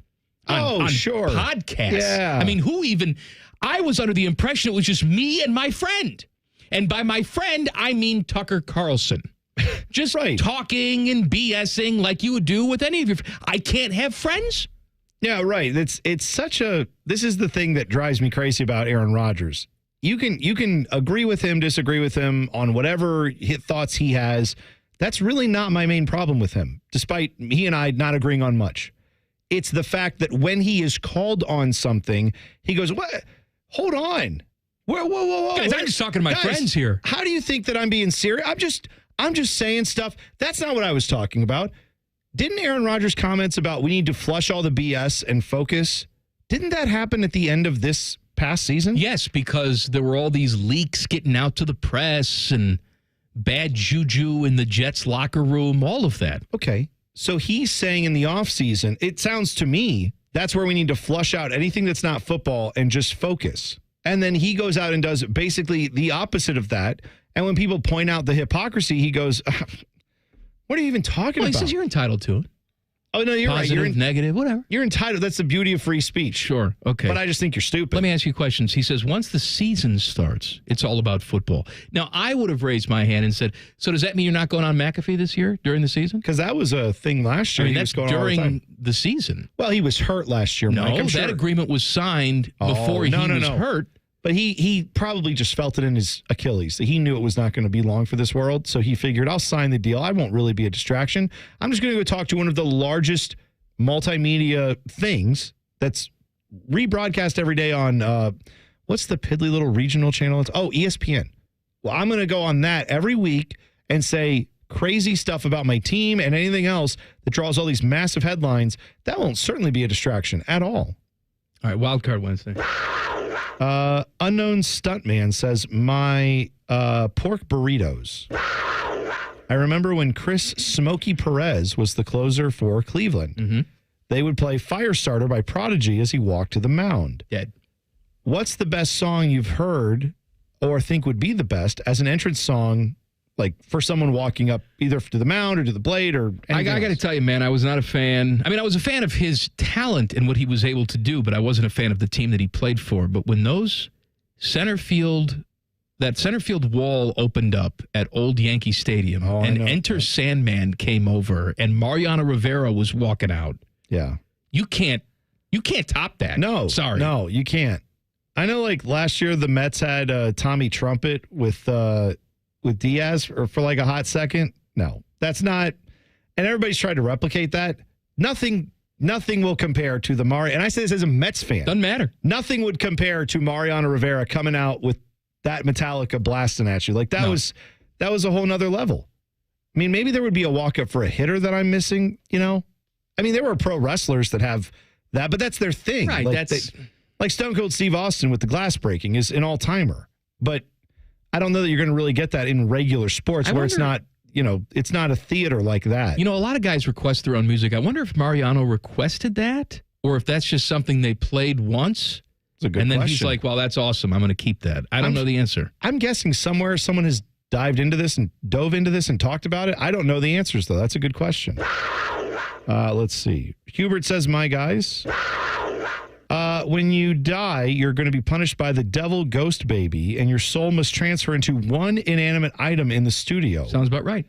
On sure. Podcasts. Yeah. I mean, I was under the impression it was just me and my friend. And by my friend, I mean Tucker Carlson. Just talking and BSing like you would do with any of your I can't have friends? Yeah, right. It's such a this is the thing that drives me crazy about Aaron Rodgers. You can agree with him, disagree with him on whatever thoughts he has. That's really not my main problem with him, despite he and I not agreeing on much. It's the fact that when he is called on something, he goes, "What? Hold on. Whoa. Guys, I'm just talking to my friends here. How do you think that I'm being serious? I'm just saying stuff. That's not what I was talking about. Didn't Aaron Rodgers' comments about we need to flush all the BS and focus, didn't that happen at the end of this past season? Yes, because there were all these leaks getting out to the press and bad juju in the Jets locker room, all of that. Okay. So he's saying in the offseason, it sounds to me, that's where we need to flush out anything that's not football and just focus. And then he goes out and does basically the opposite of that. And when people point out the hypocrisy, he goes, what are you even talking about? He says you're entitled to it. Oh, no, you're Positive, right. You're negative, whatever. You're entitled. That's the beauty of free speech. Sure. Okay. But I just think you're stupid. Let me ask you questions. He says once the season starts, it's all about football. Now, I would have raised my hand and said, so does that mean you're not going on McAfee this year during the season? Because that was a thing last year. I mean, He that's was going all the time. during the season. Well, he was hurt last year, No, Mike. I'm that sure. agreement was signed before he was hurt. But he probably just felt it in his Achilles. He knew it was not going to be long for this world. So he figured, I'll sign the deal. I won't really be a distraction. I'm just going to go talk to one of the largest multimedia things that's rebroadcast every day on, what's the piddly little regional channel? ESPN. Well, I'm going to go on that every week and say crazy stuff about my team and anything else that draws all these massive headlines. That won't certainly be a distraction at all. All right, Wildcard Wednesday. Unknown stuntman says, my pork burritos. I remember when Chris Smokey Perez was the closer for Cleveland. Mm-hmm. They would play Firestarter by Prodigy as he walked to the mound. Dead. What's the best song you've heard or think would be the best as an entrance song, like for someone walking up either to the mound or to the blade or anything I got to tell you, man, I was not a fan. I mean, I was a fan of his talent and what he was able to do, but I wasn't a fan of the team that he played for. But when that center field wall opened up at Old Yankee Stadium and Enter Sandman came over and Mariano Rivera was walking out. Yeah. You can't top that. No. Sorry. No, you can't. I know like last year the Mets had Tommy Trumpet with Diaz for like a hot second. No, that's not. And everybody's tried to replicate that. Nothing will compare to the Mario. And I say this as a Mets fan. Doesn't matter. Nothing would compare to Mariano Rivera coming out with that Metallica blasting at you. Like that was a whole nother level. I mean, maybe there would be a walk up for a hitter that I'm missing, you know? I mean, there were pro wrestlers that have that, but that's their thing. Right. Like Stone Cold Steve Austin with the glass breaking is an all-timer. But I don't know that you're going to really get that in regular sports it's not, it's not a theater like that. You know, a lot of guys request their own music. I wonder if Mariano requested that or if that's just something they played once. It's a good and then question. he's like, well, that's awesome. I'm going to keep that. I don't know the answer. I'm guessing somewhere someone has dove into this and talked about it. I don't know the answers, though. That's a good question. Let's see. Hubert says, my guys, when you die, you're going to be punished by the devil ghost baby, and your soul must transfer into one inanimate item in the studio. Sounds about right.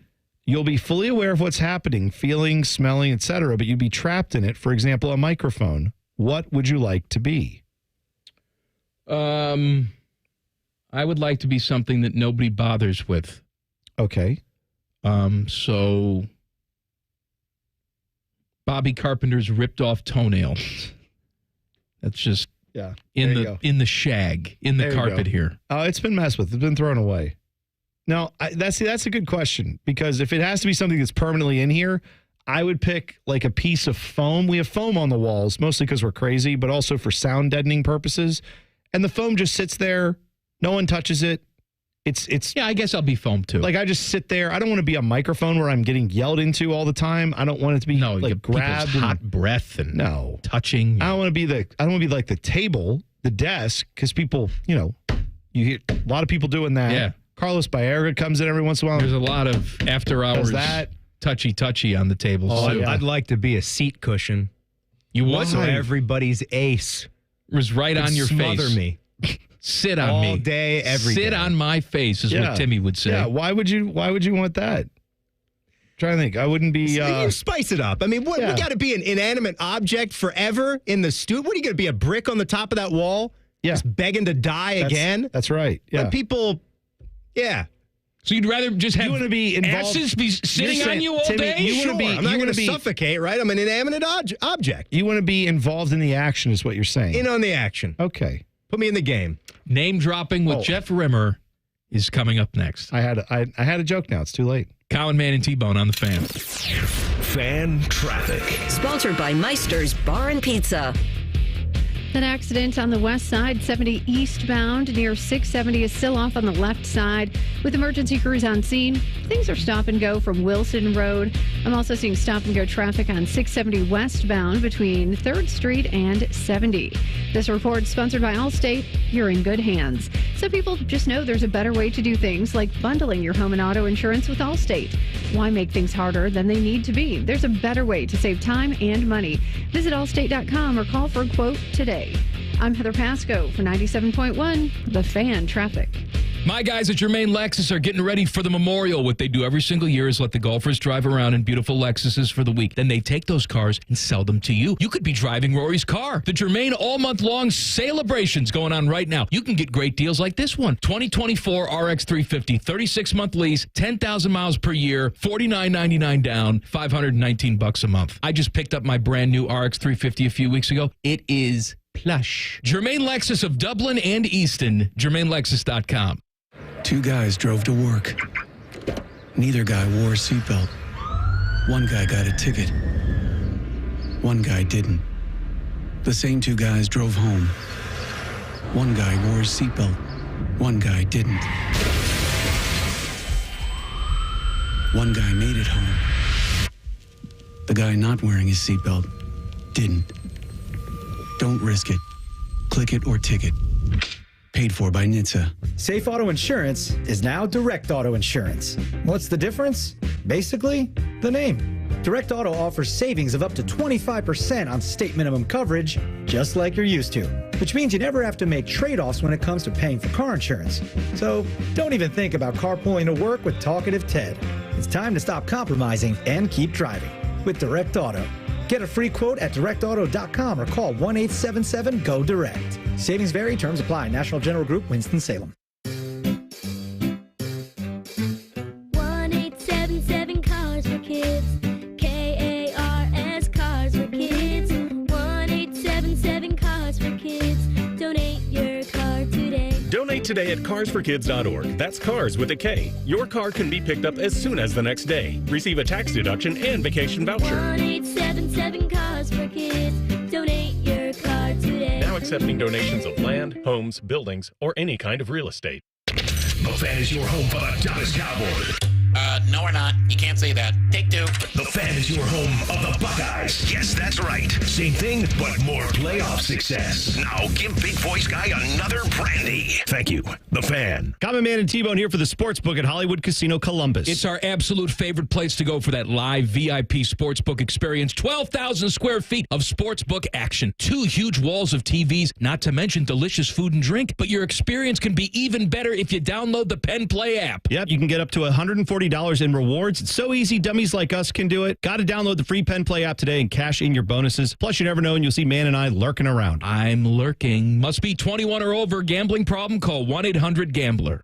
You'll be fully aware of what's happening, feeling, smelling, etc., but you'd be trapped in it. For example, a microphone. What would you like to be? I would like to be something that nobody bothers with. Okay. So Bobby Carpenter's ripped off toenail. That's just in the shag, in the carpet here. Oh, it's been messed with. It's been thrown away. Now, that's a good question, because if it has to be something that's permanently in here, I would pick like a piece of foam. We have foam on the walls, mostly because we're crazy, but also for sound deadening purposes. And the foam just sits there. No one touches it. It's I guess I'll be foam too. Like I just sit there. I don't want to be a microphone where I'm getting yelled into all the time. I don't want it to be like grabbed, hot breath and touching. I don't want to be like the table, the desk, because people, you hear a lot of people doing that. Yeah. Carlos Baerga comes in every once in a while. There's a lot of after hours touchy on the table. I'd like to be a seat cushion. You would? So everybody's ace was right on your face. Smother me. Sit on all me day, every day. Sit on my face is what Timmy would say. Yeah, why would you want that? trying to think. I wouldn't be. You spice it up. I mean, we got to be an inanimate object forever in the studio. What are you going to be, a brick on the top of that wall? Yeah. Just begging to die again? That's right. Yeah. But people, So you'd rather just have asses be sitting on you all day? I'm not going to suffocate, right? I'm an inanimate object. You want to be involved in the action is what you're saying. In on the action. Okay. Put me in the game. Name dropping with Jeff Rimmer is coming up next. I had a joke now. It's too late. Common Man and T-Bone on the Fan. Fan traffic. Sponsored by Meister's Bar and Pizza. An accident on the west side, 70 eastbound near 670 is still off on the left side with emergency crews on scene. Things are stop and go from Wilson Road. I'm also seeing stop and go traffic on 670 westbound between 3rd Street and 70. This report sponsored by Allstate. You're in good hands. Some people just know there's a better way to do things, like bundling your home and auto insurance with Allstate. Why make things harder than they need to be? There's a better way to save time and money. Visit allstate.com or call for a quote today. I'm Heather Pasco for 97.1, The Fan Traffic. My guys at Germain Lexus are getting ready for the Memorial. What they do every single year is let the golfers drive around in beautiful Lexuses for the week. Then they take those cars and sell them to you. You could be driving Rory's car. The Germain all-month-long celebration's going on right now. You can get great deals like this one. 2024 RX 350, 36-month lease, 10,000 miles per year, $49.99 down, $519 a month. I just picked up my brand new RX 350 a few weeks ago. It is plush. Germain Lexus of Dublin and Easton, GermainLexus.com. Two guys drove to work. Neither guy wore a seatbelt. One guy got a ticket. One guy didn't. The same two guys drove home. One guy wore his seatbelt. One guy didn't. One guy made it home. The guy not wearing his seatbelt didn't. Don't risk it. Click it or ticket. Paid for by NHTSA. Safe Auto Insurance is now Direct Auto Insurance. What's the difference? Basically, the name. Direct Auto offers savings of up to 25% on state minimum coverage, just like you're used to. Which means you never have to make trade-offs when it comes to paying for car insurance. So don't even think about carpooling to work with Talkative Ted. It's time to stop compromising and keep driving with Direct Auto. Get a free quote at directauto.com or call 1-877-GO-DIRECT. Savings vary. Terms apply. National General Group, Winston-Salem. 1-877-CARS for kids. K-A-R-S, Cars for kids. 1-877-CARS for kids. Donate your car today. Donate today at carsforkids.org. That's cars with a K. Your car can be picked up as soon as the next day. Receive a tax deduction and vacation voucher. 1-877-CARS for kids. Donate your car today. Now accepting donations of land, homes, buildings, or any kind of real estate. The Fan is your home for the Dallas Cowboys. No, we're not. You can't say that. Take two. The Fan is your home of the Buckeyes. Yes, that's right. Same thing, but more playoff success. Now give Big Voice Guy another brandy. Thank you. The Fan. Common Man and T-Bone here for the Sportsbook at Hollywood Casino Columbus. It's our absolute favorite place to go for that live VIP sportsbook experience. 12,000 square feet of sportsbook action. 2 huge walls of TVs, not to mention delicious food and drink. But your experience can be even better if you download the Penn Play app. Yep, you can get up to $140 in rewards. It's so easy, dummies like us can do it. Got to download the free Penn Play app today and cash in your bonuses. Plus, you never know, and you'll see Man and I lurking around. I'm lurking. Must be 21 or over. Gambling problem? Call 1-800-GAMBLER.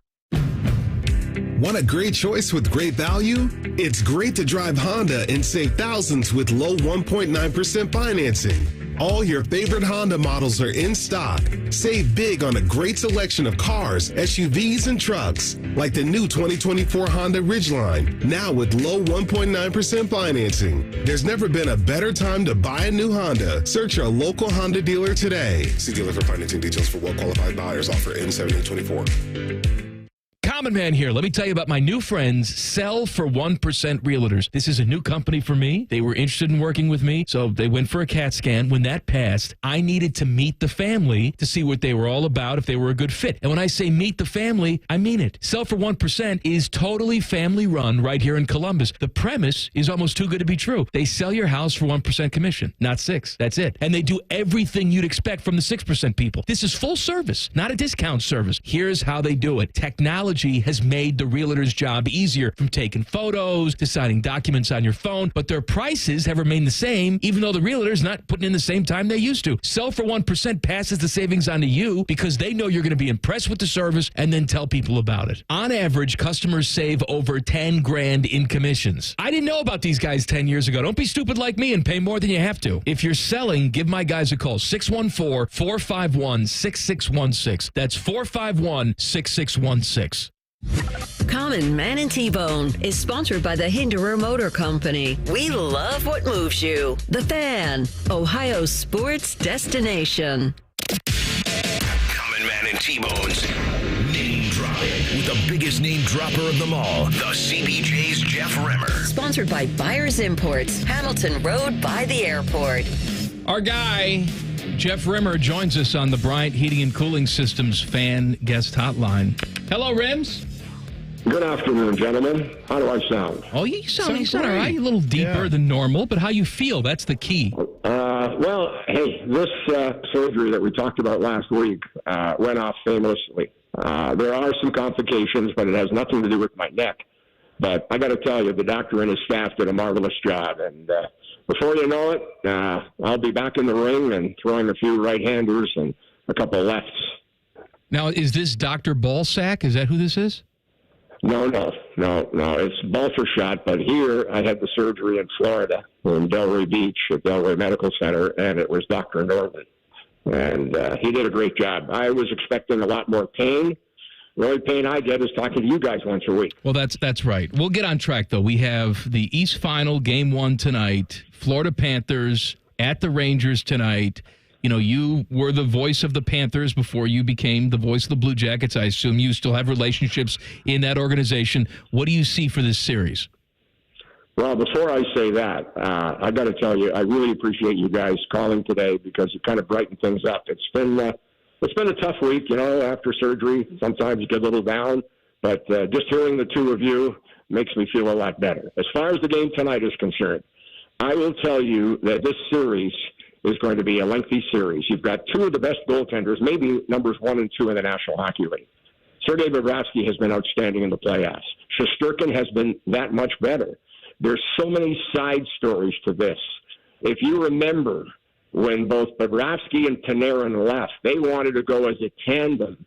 Want a great choice with great value? It's great to drive Honda and save thousands with low 1.9% financing. All your favorite Honda models are in stock. Save big on a great selection of cars, SUVs, and trucks, like the new 2024 Honda Ridgeline, now with low 1.9% financing. There's never been a better time to buy a new Honda. Search your local Honda dealer today. See dealer for financing details for well-qualified buyers. Offer ends 7/8/24. Common Man here. Let me tell you about my new friends, Sell for 1% Realtors. This is a new company for me. They were interested in working with me, so they went for a CAT scan. When that passed, I needed to meet the family to see what they were all about, if they were a good fit. And when I say meet the family, I mean it. Sell for 1% is totally family run right here in Columbus. The premise is almost too good to be true. They sell your house for 1% commission, not 6. That's it. And they do everything you'd expect from the 6% people. This is full service, not a discount service. Here's how they do it. Technology technology has made the realtor's job easier, from taking photos to signing documents on your phone, but their prices have remained the same, even though the realtor's not putting in the same time they used to. Sell for 1% passes the savings on to you because they know you're going to be impressed with the service and then tell people about it. On average, customers save over $10,000 in commissions. I didn't know about these guys 10 years ago. Don't be stupid like me and pay more than you have to. If you're selling, give my guys a call. 614-451-6616. That's 451-6616. Common Man and T-Bone is sponsored by the Hinderer Motor Company. We love what moves you. The Fan, Ohio sports destination. Common Man and T-Bone's name dropping with the biggest name dropper of them all, the CBJ's Jeff Rimmer. Sponsored by Buyers Imports, Hamilton Road by the airport. Our guy, Jeff Rimmer, joins us on the Bryant Heating and Cooling Systems fan guest hotline. Hello, Rims. Good afternoon, gentlemen. How do I sound? Oh, you sound all right. A little deeper than normal, but how you feel, that's the key. Well, hey, this surgery that we talked about last week went off famously. There are some complications, but it has nothing to do with my neck. But I got to tell you, the doctor and his staff did a marvelous job. And before you know it, I'll be back in the ring and throwing a few right-handers and a couple lefts. Now, is this Dr. Ballsack? Is that who this is? No. It's Baltershot, but here I had the surgery in Florida, in Delray Beach at Delray Medical Center, and it was Dr. Norman. And he did a great job. I was expecting a lot more pain. The only pain I get is talking to you guys once a week. Well, that's right. We'll get on track, though. We have the East Final, Game 1 tonight. Florida Panthers at the Rangers tonight. You know, you were the voice of the Panthers before you became the voice of the Blue Jackets. I assume you still have relationships in that organization. What do you see for this series? Well, before I say that, I got to tell you, I really appreciate you guys calling today because you kind of brightened things up. It's been a tough week, you know, after surgery. Sometimes you get a little down, but just hearing the two of you makes me feel a lot better. As far as the game tonight is concerned, I will tell you that this series is going to be a lengthy series. You've got two of the best goaltenders, maybe numbers 1 and 2 in the National Hockey League. Sergei Bobrovsky has been outstanding in the playoffs. Shesterkin has been that much better. There's so many side stories to this. If you remember, when both Bobrovsky and Panarin left, they wanted to go as a tandem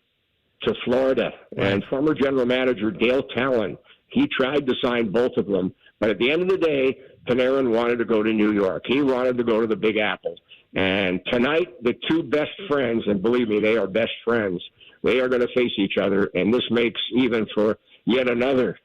to Florida. And former general manager Dale Talon, he tried to sign both of them. But at the end of the day, Panarin wanted to go to New York. He wanted to go to the Big Apple. And tonight, the two best friends, and believe me, they are best friends, they are going to face each other. And this makes even for yet another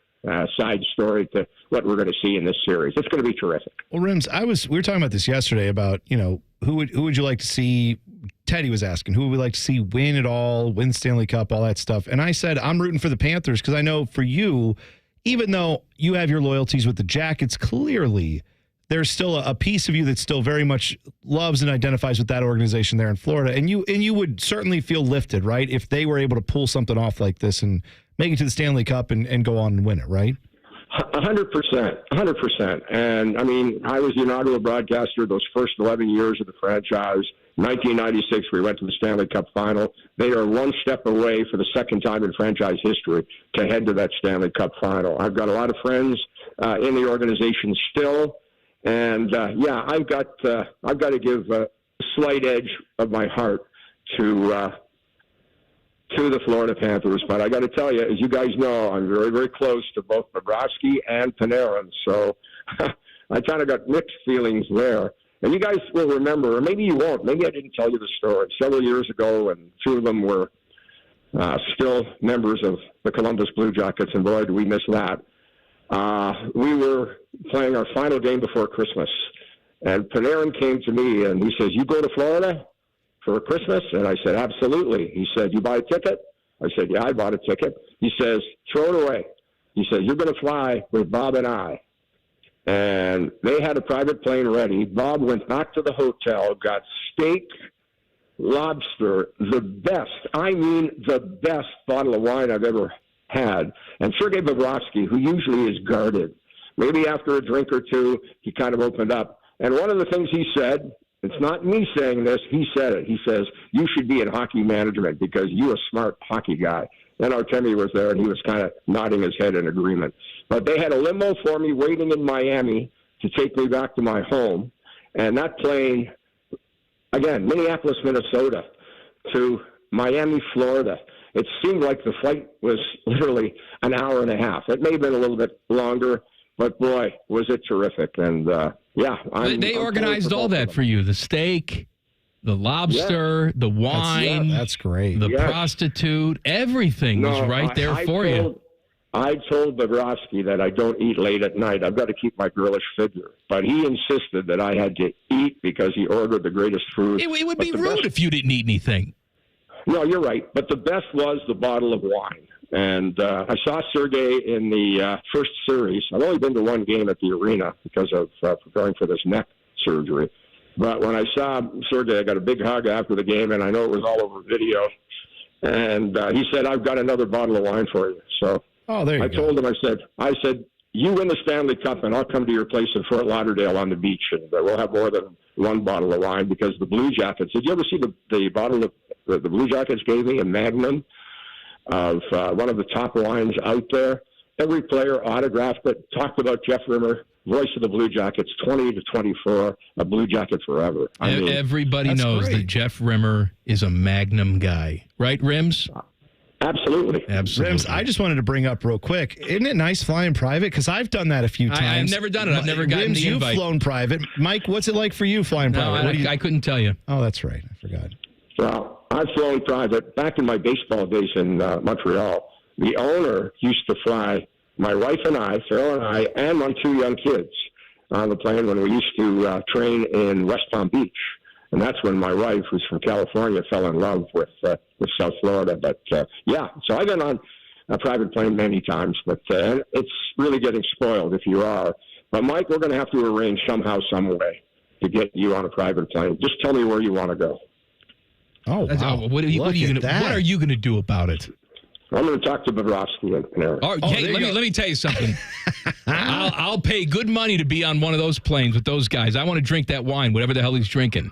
side story to what we're going to see in this series. It's going to be terrific. Well, Rims, we were talking about this yesterday about, you know, who would you like to see? Teddy was asking, who would we like to see win it all, win Stanley Cup, all that stuff. And I said, I'm rooting for the Panthers because I know for you, even though you have your loyalties with the Jackets, clearly there's still a piece of you that still very much loves and identifies with that organization there in Florida. And you would certainly feel lifted, right, if they were able to pull something off like this and make it to the Stanley Cup and go on and win it, right? 100%. And, I mean, I was the inaugural broadcaster those first 11 years of the franchise. 1996, we went to the Stanley Cup final. They are one step away for the second time in franchise history to head to that Stanley Cup final. I've got a lot of friends in the organization still. And, I've got to give a slight edge of my heart to the Florida Panthers. But I got to tell you, as you guys know, I'm very, very close to both Bobrovsky and Panarin. So I kind of got mixed feelings there. And you guys will remember, or maybe you won't, maybe I didn't tell you the story, several years ago, and two of them were still members of the Columbus Blue Jackets, and boy, did we miss that. We were playing our final game before Christmas, and Panarin came to me, and he says, you go to Florida for Christmas? And I said, absolutely. He said, you buy a ticket? I said, yeah, I bought a ticket. He says, throw it away. He says, you're going to fly with Bob and I. And they had a private plane ready. Bob went back to the hotel, got steak, lobster, the best bottle of wine I've ever had. And Sergei Bobrovsky, who usually is guarded, maybe after a drink or two, he kind of opened up. And one of the things he said, it's not me saying this, he said it. He says, you should be in hockey management because you're a smart hockey guy. and Artemi was there, and he was kind of nodding his head in agreement. But they had a limo for me waiting in Miami to take me back to my home, and that plane, again, Minneapolis, Minnesota, to Miami, Florida. It seemed like the flight was literally an hour and a half. It may have been a little bit longer, but boy, was it terrific. And they organized all that for you: the steak, the lobster, the wine. That's great. The prostitute, everything was right there for you. I told Bobrovsky that I don't eat late at night. I've got to keep my girlish figure. But he insisted that I had to eat because he ordered the greatest food. It would be rude if you didn't eat anything. No, you're right. But the best was the bottle of wine. And I saw Sergei in the first series. I've only been to one game at the arena because of preparing for this neck surgery. But when I saw Sergei, I got a big hug after the game, and I know it was all over video. And he said, "I've got another bottle of wine for you." So there you I told him, I said, "You win the Stanley Cup, and I'll come to your place in Fort Lauderdale on the beach, and we'll have more than one bottle of wine." Because the Blue Jackets, did you ever see the bottle of the Blue Jackets gave me, a Magnum of one of the top wines out there? Every player autographed it, talked about Jeff Rimmer, voice of the Blue Jackets, 20 to 24, a Blue Jacket forever. I mean, everybody knows that Jeff Rimmer is a Magnum guy. Right, Rims? Absolutely. Rims, I just wanted to bring up real quick. Isn't it nice flying private? Because I've done that a few times. I've never done it. I've never gotten Rims, the invite. you've flown private. Mike, what's it like for you flying private? I couldn't tell you. Oh, that's right. I forgot. Well, I've flown private. Back in my baseball days in Montreal, the owner used to fly my wife and I, Farrell and I, and my two young kids on the plane when we used to train in West Palm Beach. And that's when my wife, who's from California, fell in love with South Florida. But, so I've been on a private plane many times, but it's really getting spoiled if you are. But, Mike, we're going to have to arrange somehow, some way to get you on a private plane. Just tell me where you want to go. Oh, wow. What are you going to do about it? I'm going to talk to Bobrovsky and Eric. Let me tell you something. I'll pay good money to be on one of those planes with those guys. I want to drink that wine, whatever the hell he's drinking.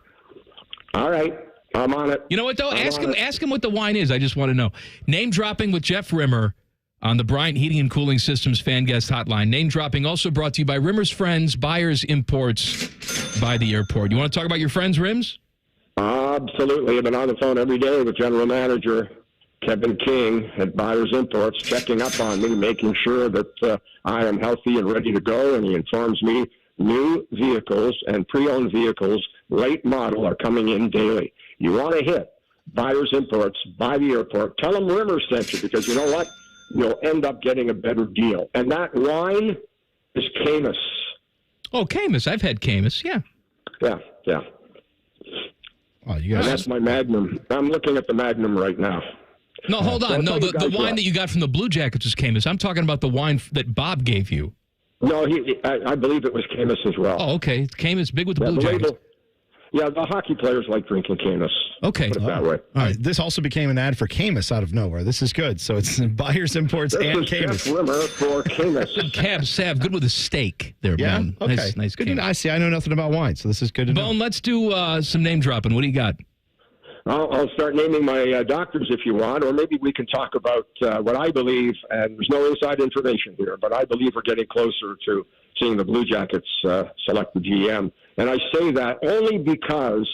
All right. I'm on it. You know what, though? Ask him what the wine is. I just want to know. Name dropping with Jeff Rimmer on the Bryant Heating and Cooling Systems fan guest hotline. Name dropping also brought to you by Rimmer's Friends, Buyers Imports by the airport. You want to talk about your friends, Rims? Absolutely. I've been on the phone every day with General Manager Kevin King at Buyers Imports, checking up on me, making sure that I am healthy and ready to go. And he informs me new vehicles and pre-owned vehicles, late model, are coming in daily. You want to hit Buyers Imports by the airport. Tell them Rimmer sent you, because you know what? You'll end up getting a better deal. And that wine is Camus. Oh, Camus. I've had Camus, yeah. Yeah. Oh, you guys. And that's my Magnum. I'm looking at the Magnum right now. No, hold on. No, the wine that you got from the Blue Jackets was Camus. I'm talking about the wine that Bob gave you. No, I believe it was Camus as well. Oh, okay. Camus, big with the Blue Jackets. The hockey players like drinking Camus. Okay. Put it that way. All right. This also became an ad for Camus out of nowhere. This is good. So it's Buyers Imports and Camus. Jeff Rimmer for Camus. Good Cab Sav. Good with a steak there, yeah? Bone. Okay. Nice good. I see. I know nothing about wine, so this is good to know. Bone, let's do some name dropping. What do you got? I'll start naming my doctors if you want, or maybe we can talk about what I believe, and there's no inside information here, but I believe we're getting closer to seeing the Blue Jackets select the GM. And I say that only because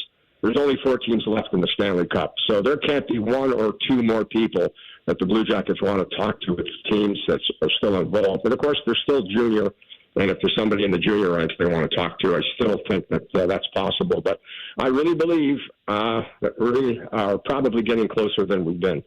there's only 4 teams left in the Stanley Cup. So there can't be 1 or 2 more people that the Blue Jackets want to talk to. It's teams that are still involved. But, of course, they're still junior. And if there's somebody in the junior ranks they want to talk to, I still think that that's possible. But I really believe that we are probably getting closer than we've been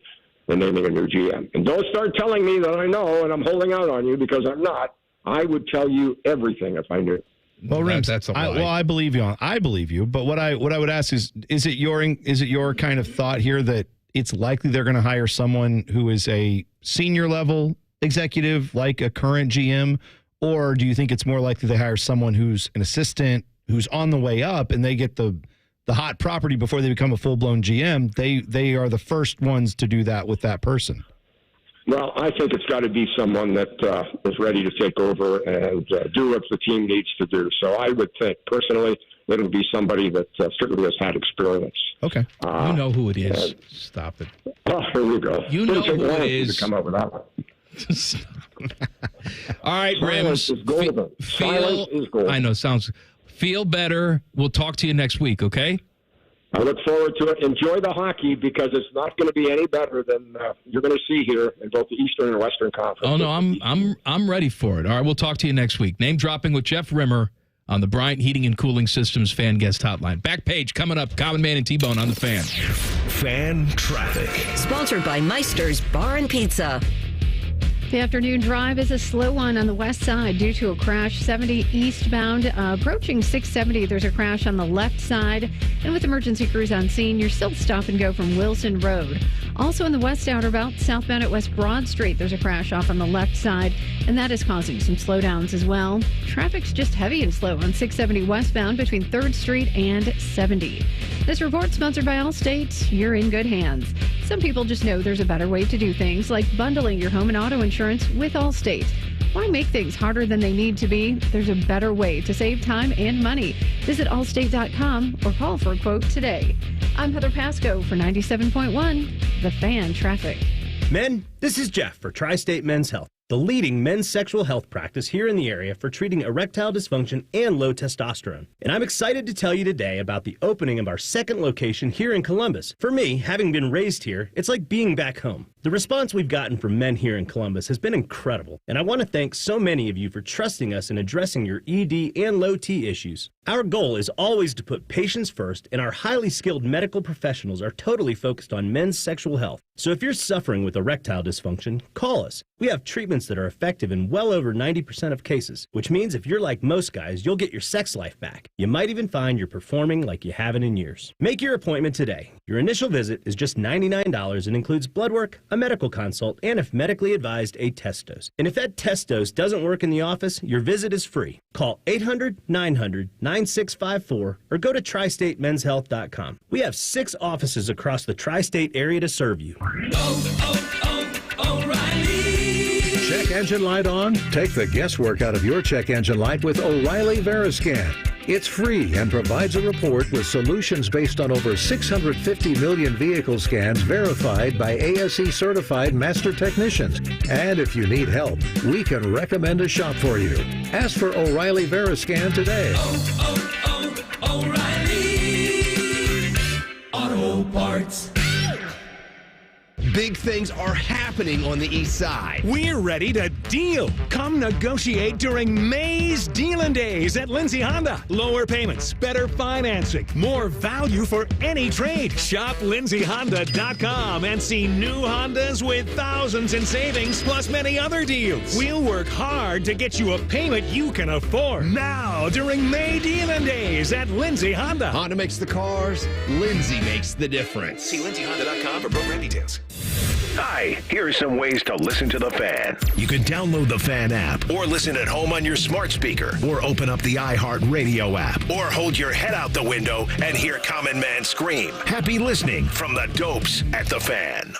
in naming a new GM. And don't start telling me that I know and I'm holding out on you, because I'm not. I would tell you everything if I knew. Well, Rims, that's a lie. I believe you. I believe you. But what I would ask is it your kind of thought here that it's likely they're going to hire someone who is a senior level executive like a current GM? Or do you think it's more likely they hire someone who's an assistant, who's on the way up, and they get the hot property before they become a full-blown GM? They are the first ones to do that with that person. Well, I think it's got to be someone that is ready to take over and do what the team needs to do. So I would think, personally, it'll be somebody that certainly has had experience. Okay. You know who it is. Stop it. Oh, here we go. You know who it is. To come up with that one. All right, Silence Rims. is golden. Silence is golden. I know. Feel better. We'll talk to you next week, okay? I look forward to it. Enjoy the hockey because it's not going to be any better than you're going to see here in both the Eastern and Western Conference. Oh no, I'm ready for it. All right, we'll talk to you next week. Name dropping with Jeff Rimmer on the Bryant Heating and Cooling Systems fan guest hotline. Back page coming up. Common Man and T-Bone on the Fan. Fan traffic. Sponsored by Meister's Bar and Pizza. The afternoon drive is a slow one on the west side due to a crash 70 eastbound. Approaching 670, there's a crash on the left side. And with emergency crews on scene, you're still stop and go from Wilson Road. Also in the west outer belt, southbound at West Broad Street, there's a crash off on the left side, and that is causing some slowdowns as well. Traffic's just heavy and slow on 670 westbound between 3rd Street and 70. This report sponsored by Allstate. You're in good hands. Some people just know there's a better way to do things, like bundling your home and auto insurance with Allstate. Why make things harder than they need to be? There's a better way to save time and money. Visit allstate.com or call for a quote today. I'm Heather Pasco for 97.1, The Fan Traffic. Men, this is Jeff for Tri-State Men's Health, the leading men's sexual health practice here in the area for treating erectile dysfunction and low testosterone. And I'm excited to tell you today about the opening of our second location here in Columbus. For me, having been raised here, it's like being back home. The response we've gotten from men here in Columbus has been incredible, and I want to thank so many of you for trusting us in addressing your ED and low T issues. Our goal is always to put patients first, and our highly skilled medical professionals are totally focused on men's sexual health. So if you're suffering with erectile dysfunction, call us. We have treatments that are effective in well over 90% of cases, which means if you're like most guys, you'll get your sex life back. You might even find you're performing like you haven't in years. Make your appointment today. Your initial visit is just $99 and includes blood work, a medical consult, and if medically advised, a test dose. And if that test dose doesn't work in the office, your visit is free. Call 800-900-9654 or go to tristatemenshealth.com. We have 6 offices across the tri-state area to serve you. O'Reilly. Check engine light on? Take the guesswork out of your check engine light with O'Reilly Veriscan. It's free and provides a report with solutions based on over 650 million vehicle scans verified by ASE certified master technicians. And if you need help, we can recommend a shop for you. Ask for O'Reilly Veriscan today. O'Reilly Auto Parts. Big things are happening on the east side. We're ready to deal. Come negotiate during May's Dealin' Days at Lindsay Honda. Lower payments, better financing, more value for any trade. Shop lindsayhonda.com and see new Hondas with thousands in savings plus many other deals. We'll work hard to get you a payment you can afford. Now during May Dealin' Days at Lindsay Honda. Honda makes the cars. Lindsay makes the difference. See lindsayhonda.com for program details. Hi, here are some ways to listen to The Fan. You can download the Fan app or listen at home on your smart speaker or open up the iHeartRadio app or hold your head out the window and hear Common Man scream. Happy listening from the Dopes at The Fan.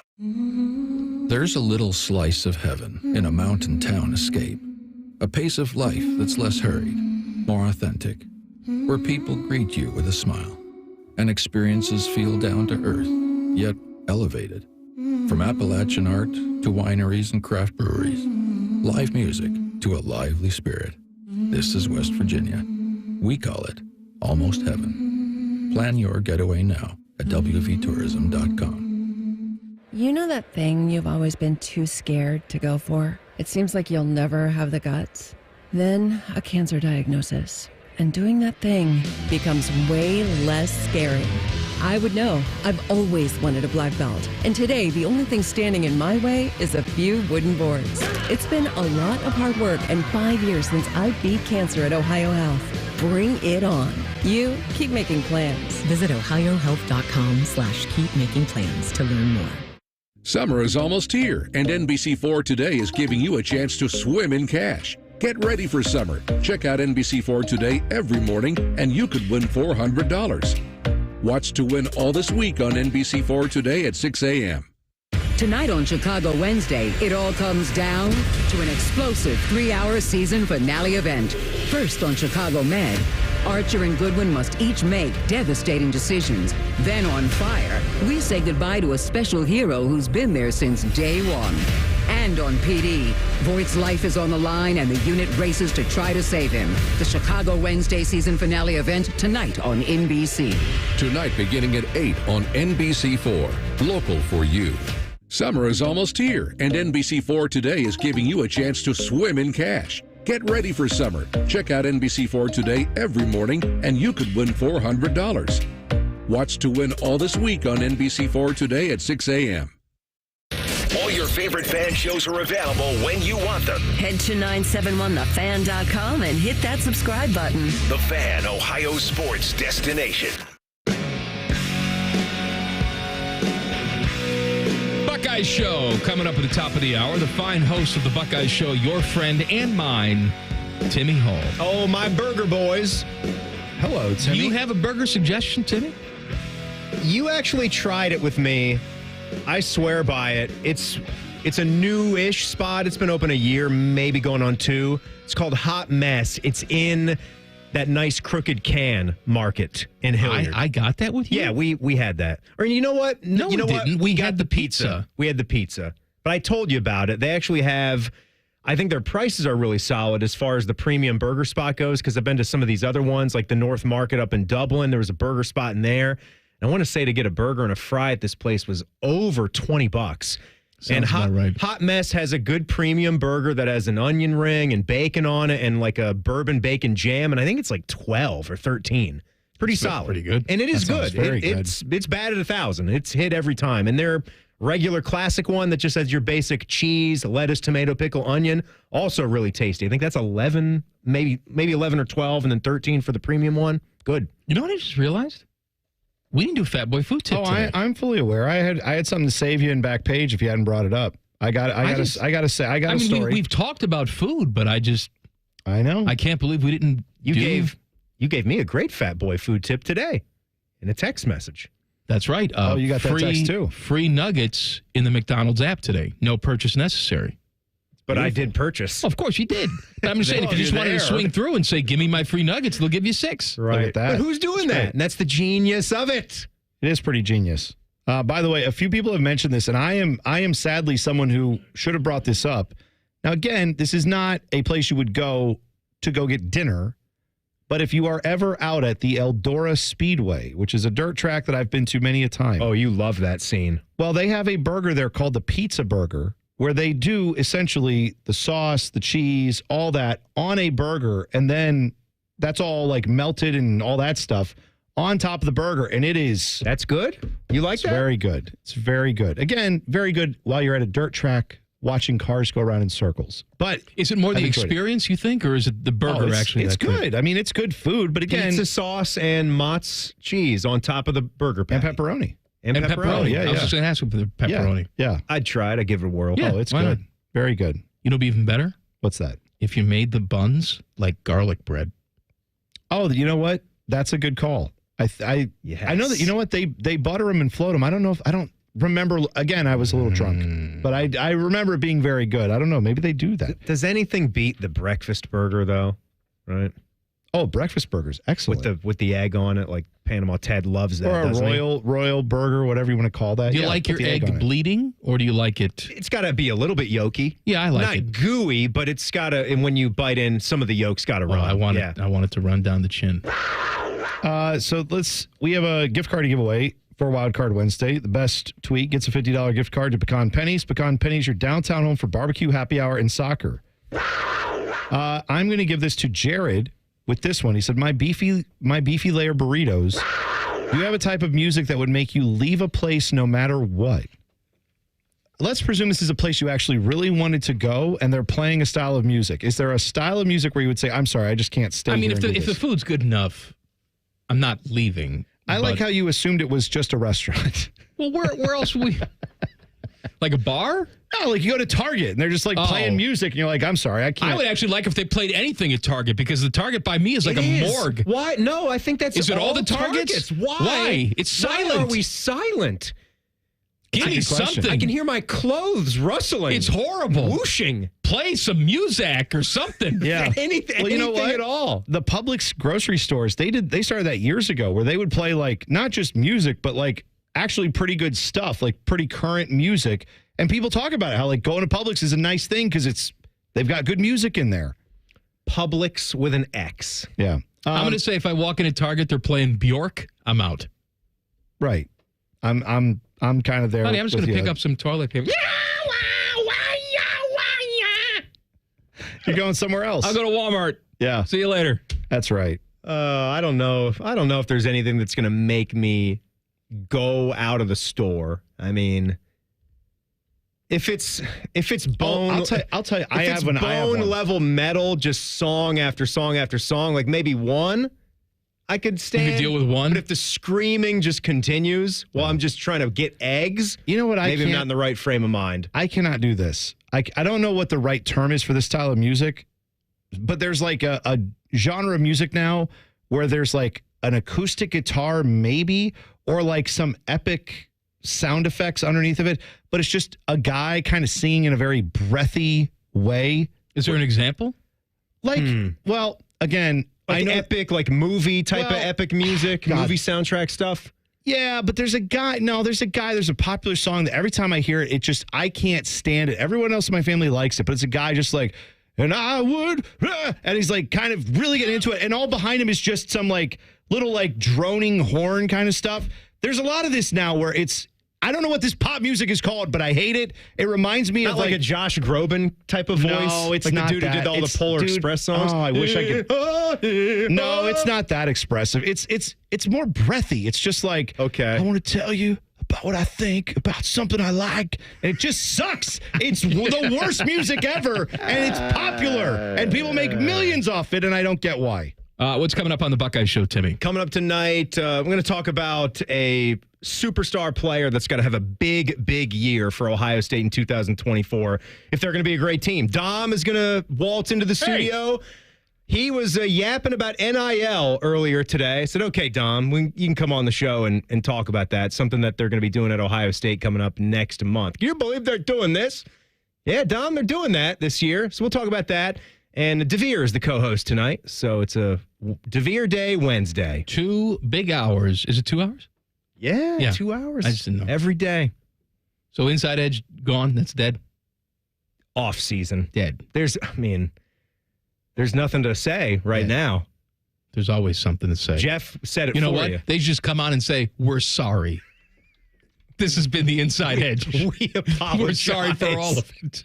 There's a little slice of heaven in a mountain town escape. A pace of life that's less hurried, more authentic, where people greet you with a smile and experiences feel down to earth, yet elevated. From Appalachian art to wineries and craft breweries, live music to a lively spirit. This is West Virginia. We call it Almost Heaven. Plan your getaway now at wvtourism.com. You know that thing you've always been too scared to go for? It seems like you'll never have the guts. Then a cancer diagnosis. And doing that thing becomes way less scary. I would know. I've always wanted a black belt. And today, the only thing standing in my way is a few wooden boards. It's been a lot of hard work and 5 years since I beat cancer at Ohio Health. Bring it on. You keep making plans. Visit ohiohealth.com/keepmakingplans to learn more. Summer is almost here, and NBC4 Today is giving you a chance to swim in cash. Get ready for summer. Check out NBC4 Today every morning, and you could win $400. Watch to win all this week on NBC4 Today at 6 a.m. Tonight on Chicago Wednesday, it all comes down to an explosive 3-hour season finale event. First on Chicago Med, Archer and Goodwin must each make devastating decisions. Then on Fire, we say goodbye to a special hero who's been there since day one. And on PD, Voight's life is on the line and the unit races to try to save him. The Chicago Wednesday season finale event tonight on NBC. Tonight beginning at 8 on NBC4. Local for you. Summer is almost here, and NBC4 Today is giving you a chance to swim in cash. Get ready for summer. Check out NBC4 Today every morning, and you could win $400. Watch to win all this week on NBC4 Today at 6 a.m. All your favorite fan shows are available when you want them. Head to 971thefan.com and hit that subscribe button. The Fan, Ohio sports destination. Buckeye Show coming up at the top of the hour. The fine host of the Buckeye Show, your friend and mine, Timmy Hall. Oh, my burger boys. Hello, Timmy. Do you have a burger suggestion, Timmy? You actually tried it with me. I swear by it. It's a new-ish spot. It's been open a year, maybe going on 2. It's called Hot Mess. It's in that nice Crooked Can market in Hilliard. I got that with you? Yeah, we had that. Or you know what? No, you know we didn't. What? We got had the pizza. We had the pizza. But I told you about it. They actually have, I think their prices are really solid as far as the premium burger spot goes, because I've been to some of these other ones, like the North Market up in Dublin. There was a burger spot in there. And I want to say to get a burger and a fry at this place was over $20. And Hot Mess has a good premium burger that has an onion ring and bacon on it and like a bourbon bacon jam. And I think it's like 12 or 13. Pretty solid. Pretty good. And it is good. Very good. It's bad at 1,000. It's hit every time. And their regular classic one that just has your basic cheese, lettuce, tomato, pickle, onion, also really tasty. I think that's 11, maybe 11 or 12, and then 13 for the premium one. Good. You know what I just realized? We didn't do Fat Boy Food Tip today. I'm fully aware. I had something to save you in back page if you hadn't brought it up. I got a story. We've talked about food, but I know. I can't believe we didn't. You gave me a great Fat Boy Food Tip today in a text message. That's right. You got that text too. Free nuggets in the McDonald's app today. No purchase necessary. But Beautiful. I did purchase. Of course you did. But I'm just saying, if you just wanted to swing through and say, give me my free nuggets, they'll give you 6. Right. But who's doing that? And that's the genius of it. It is pretty genius. By the way, a few people have mentioned this, and I am sadly someone who should have brought this up. Now, again, this is not a place you would go to go get dinner, but if you are ever out at the Eldora Speedway, which is a dirt track that I've been to many a time. Oh, you love that scene. Well, they have a burger there called the Pizza Burger, where they do essentially the sauce, the cheese, all that on a burger, and then that's all like melted and all that stuff on top of the burger, and it is... That's good? You like that? It's very good. It's very good. Again, very good while you're at a dirt track watching cars go around in circles. But is it more the experience, you think, or is it the burger actually? It's good. I mean, it's good food, but again... Pizza sauce and Mott's cheese on top of the burger patty. And pepperoni. And pepperoni. Yeah, I was just going to ask for the pepperoni. Yeah. I'd try it. I'd give it a whirl. Yeah, it's good. Not? Very good. You know what'd be even better? What's that? If you made the buns like garlic bread. Oh, you know what? That's a good call. I know that, you know what? They butter them and float them. I don't remember. Again, I was a little drunk, but I remember it being very good. I don't know. Maybe they do that. Does anything beat the breakfast burger, though? Right? Oh, breakfast burgers. Excellent. With the egg on it, like Panama Ted loves that. Or a royal burger, whatever you want to call that. Do you like your egg bleeding, or do you like it? It's got to be a little bit yolky. Yeah, I like it. Not gooey, but it's got to, and when you bite in, some of the yolk's got to run. I want it to run down the chin. So we have a gift card to give away for Wildcard Wednesday. The best tweet gets a $50 gift card to Pecan Pennies. Pecan Pennies, your downtown home for barbecue, happy hour, and soccer. I'm going to give this to Jared with this one. He said, my beefy layer burritos. Do you have a type of music that would make you leave a place no matter what? Let's presume this is a place you actually really wanted to go, and they're playing a style of music. Is there a style of music where you would say, I'm sorry, I just can't stay here? If the food's good enough, I'm not leaving. I like how you assumed it was just a restaurant. Well, where else would we... Like a bar? No, like you go to Target and they're just like playing music and you're like, I'm sorry, I can't. I would actually like if they played anything at Target, because the Target by me is like a morgue. Why? No, I think that's Is it all the Targets? Why? Why? It's silent. Why are we silent? Give me something. I can hear my clothes rustling. It's horrible. Whooshing. Play some music or something. Yeah. Anything, well, you know anything what? at all. The Publix grocery stores, they started that years ago where they would play like not just music, but like actually pretty good stuff, like pretty current music. And people talk about it, how like going to Publix is a nice thing because they've got good music in there. Publix with an X. Yeah. I'm going to say if I walk into Target, they're playing Bjork, I'm out. Right. I'm kind of there. Honey, I'm just going to pick up some toilet paper. You're going somewhere else. I'll go to Walmart. Yeah. See you later. That's right. I don't know. I don't know if there's anything that's going to make me go out of the store. I mean, if it's bone, I'll tell you. I have one. Bone level metal, just song after song after song. Like maybe one, I could stand. You could deal with one. But if the screaming just continues while I'm just trying to get eggs, you know what? Maybe I'm not in the right frame of mind. I cannot do this. I don't know what the right term is for this style of music, but there's like a genre of music now where there's like an acoustic guitar, maybe, or like some epic sound effects underneath of it, but it's just a guy kind of singing in a very breathy way. Is there an example? Like, well, again, Like I know epic, like movie type of epic music, movie soundtrack stuff. Yeah, but there's a popular song that every time I hear it, I can't stand it. Everyone else in my family likes it, but it's a guy just like, and I would, and he's like kind of really getting into it. And all behind him is just some like little like droning horn kind of stuff. There's a lot of this now where I don't know what this pop music is called, but I hate it. It reminds me Not of like a Josh Groban type of voice. No, it's like not the dude that. who did all It's- the Polar dude, Express songs. Oh, I wish I could. No, it's not that expressive. It's more breathy. It's just like, okay, I want to tell you about what I think about something I like. And it just sucks. It's the worst music ever, and it's popular, and people make millions off it, and I don't get why. What's coming up on the Buckeye Show, Timmy? Coming up tonight, we're going to talk about a superstar player that's going to have a big, big year for Ohio State in 2024 if they're going to be a great team. Dom is going to waltz into the studio. He was yapping about NIL earlier today. I said, okay, Dom, you can come on the show and talk about that, something that they're going to be doing at Ohio State coming up next month. Can you believe they're doing this? Yeah, Dom, they're doing that this year. So we'll talk about that. And DeVere is the co-host tonight, so it's a DeVere Day Wednesday. 2 big hours. Is it 2 hours? Yeah, 2 hours. I just didn't know. Every day. So Inside Edge gone. That's dead. Off season. Dead. There's nothing to say right now. There's always something to say. Jeff said it You know for what? you. They just come on and say, we're sorry. This has been the Inside Edge. We apologize. We're sorry for all of it.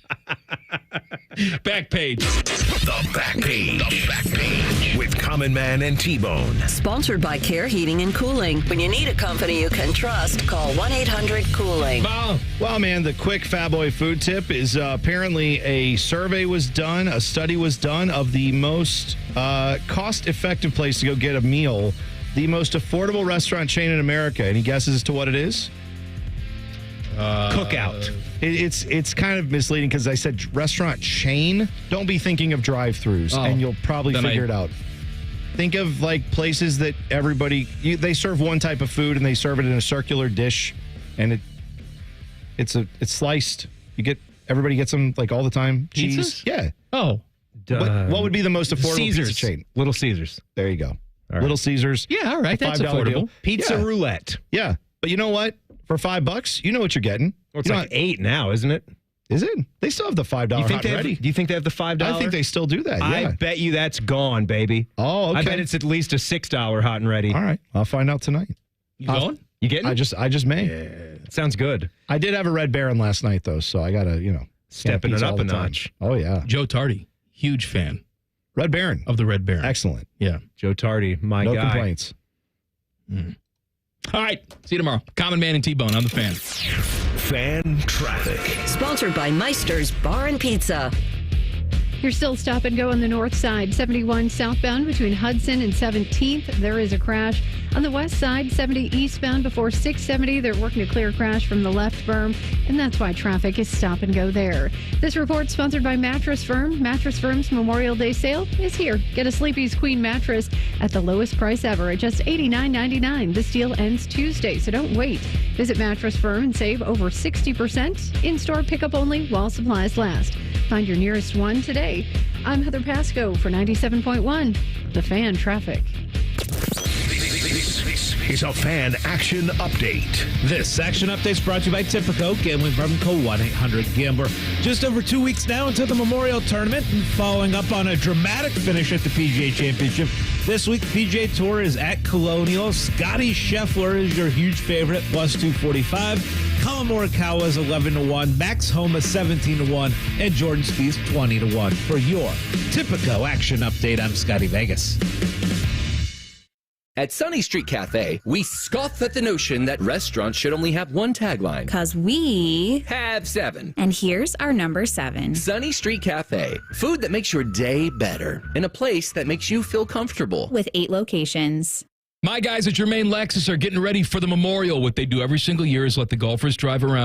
Back page. The Back Page. The Back Page with Common Man and T-Bone. Sponsored by Care Heating and Cooling. When you need a company you can trust, call 1-800-COOLING. Well, man, the quick Fat Boy food tip is apparently a study was done of the most cost-effective place to go get a meal, the most affordable restaurant chain in America. Any guesses as to what it is? Cookout. It's kind of misleading because I said restaurant chain. Don't be thinking of drive-thrus, and you'll probably figure it out. Think of like places that they serve one type of food and they serve it in a circular dish, and it's sliced. Everybody gets them like all the time. Cheese, Pizzas? yeah. Oh, what would be the most affordable Caesars pizza chain? Little Caesars. There you go. Little Caesars. Yeah, all right. That's $5 affordable. deal. Pizza roulette. Yeah, but you know what? For $5, you know what you're getting. Well, it's like $8 now, isn't it? Is it? They still have the $5 hot and ready. Do you think they have the $5? I think they still do that. Yeah. I bet you that's gone, baby. Oh, okay. I bet it's at least a $6 hot and ready. All right, I'll find out tonight. You going? You getting? I just may. Yeah, sounds good. I did have a Red Baron last night though, so I gotta stepping it up a notch. Oh yeah, Joe Tardy, huge fan. Red Baron of the Red Baron. Excellent. Yeah, Joe Tardy, my guy. No complaints. All right, see you tomorrow. Common Man and T-Bone on the Fan. Fan Traffic. Sponsored by Meister's Bar and Pizza. You're still stop and go on the north side. 71 southbound between Hudson and 17th. There is a crash. On the west side, 70 eastbound before 670. They're working to clear a crash from the left berm, and that's why traffic is stop and go there. This report sponsored by Mattress Firm. Mattress Firm's Memorial Day sale is here. Get a Sleepy's Queen mattress at the lowest price ever at just $89.99. This deal ends Tuesday, so don't wait. Visit Mattress Firm and save over 60%. In-store pickup only while supplies last. Find your nearest one today. I'm Heather Pasco for 97.1, The Fan Traffic. This is a Fan Action Update. This Action Update is brought to you by Tipico. Gambling problem, call 1-800-GAMBLER. Just over 2 weeks now until the Memorial Tournament, and following up on a dramatic finish at the PGA Championship. This week, the PGA Tour is at Colonial. Scotty Scheffler is your huge favorite, plus 245. Colin Morikawa is 11-1. Max Homa 17-1. And Jordan Spieth 20-1. For your Tipico Action Update, I'm Scotty Vegas. At Sunny Street Cafe, we scoff at the notion that restaurants should only have one tagline. 'Cause we have 7. And here's our number 7. Sunny Street Cafe. Food that makes your day better. In a place that makes you feel comfortable. With 8 locations. My guys at Germain Lexus are getting ready for the Memorial. What they do every single year is let the golfers drive around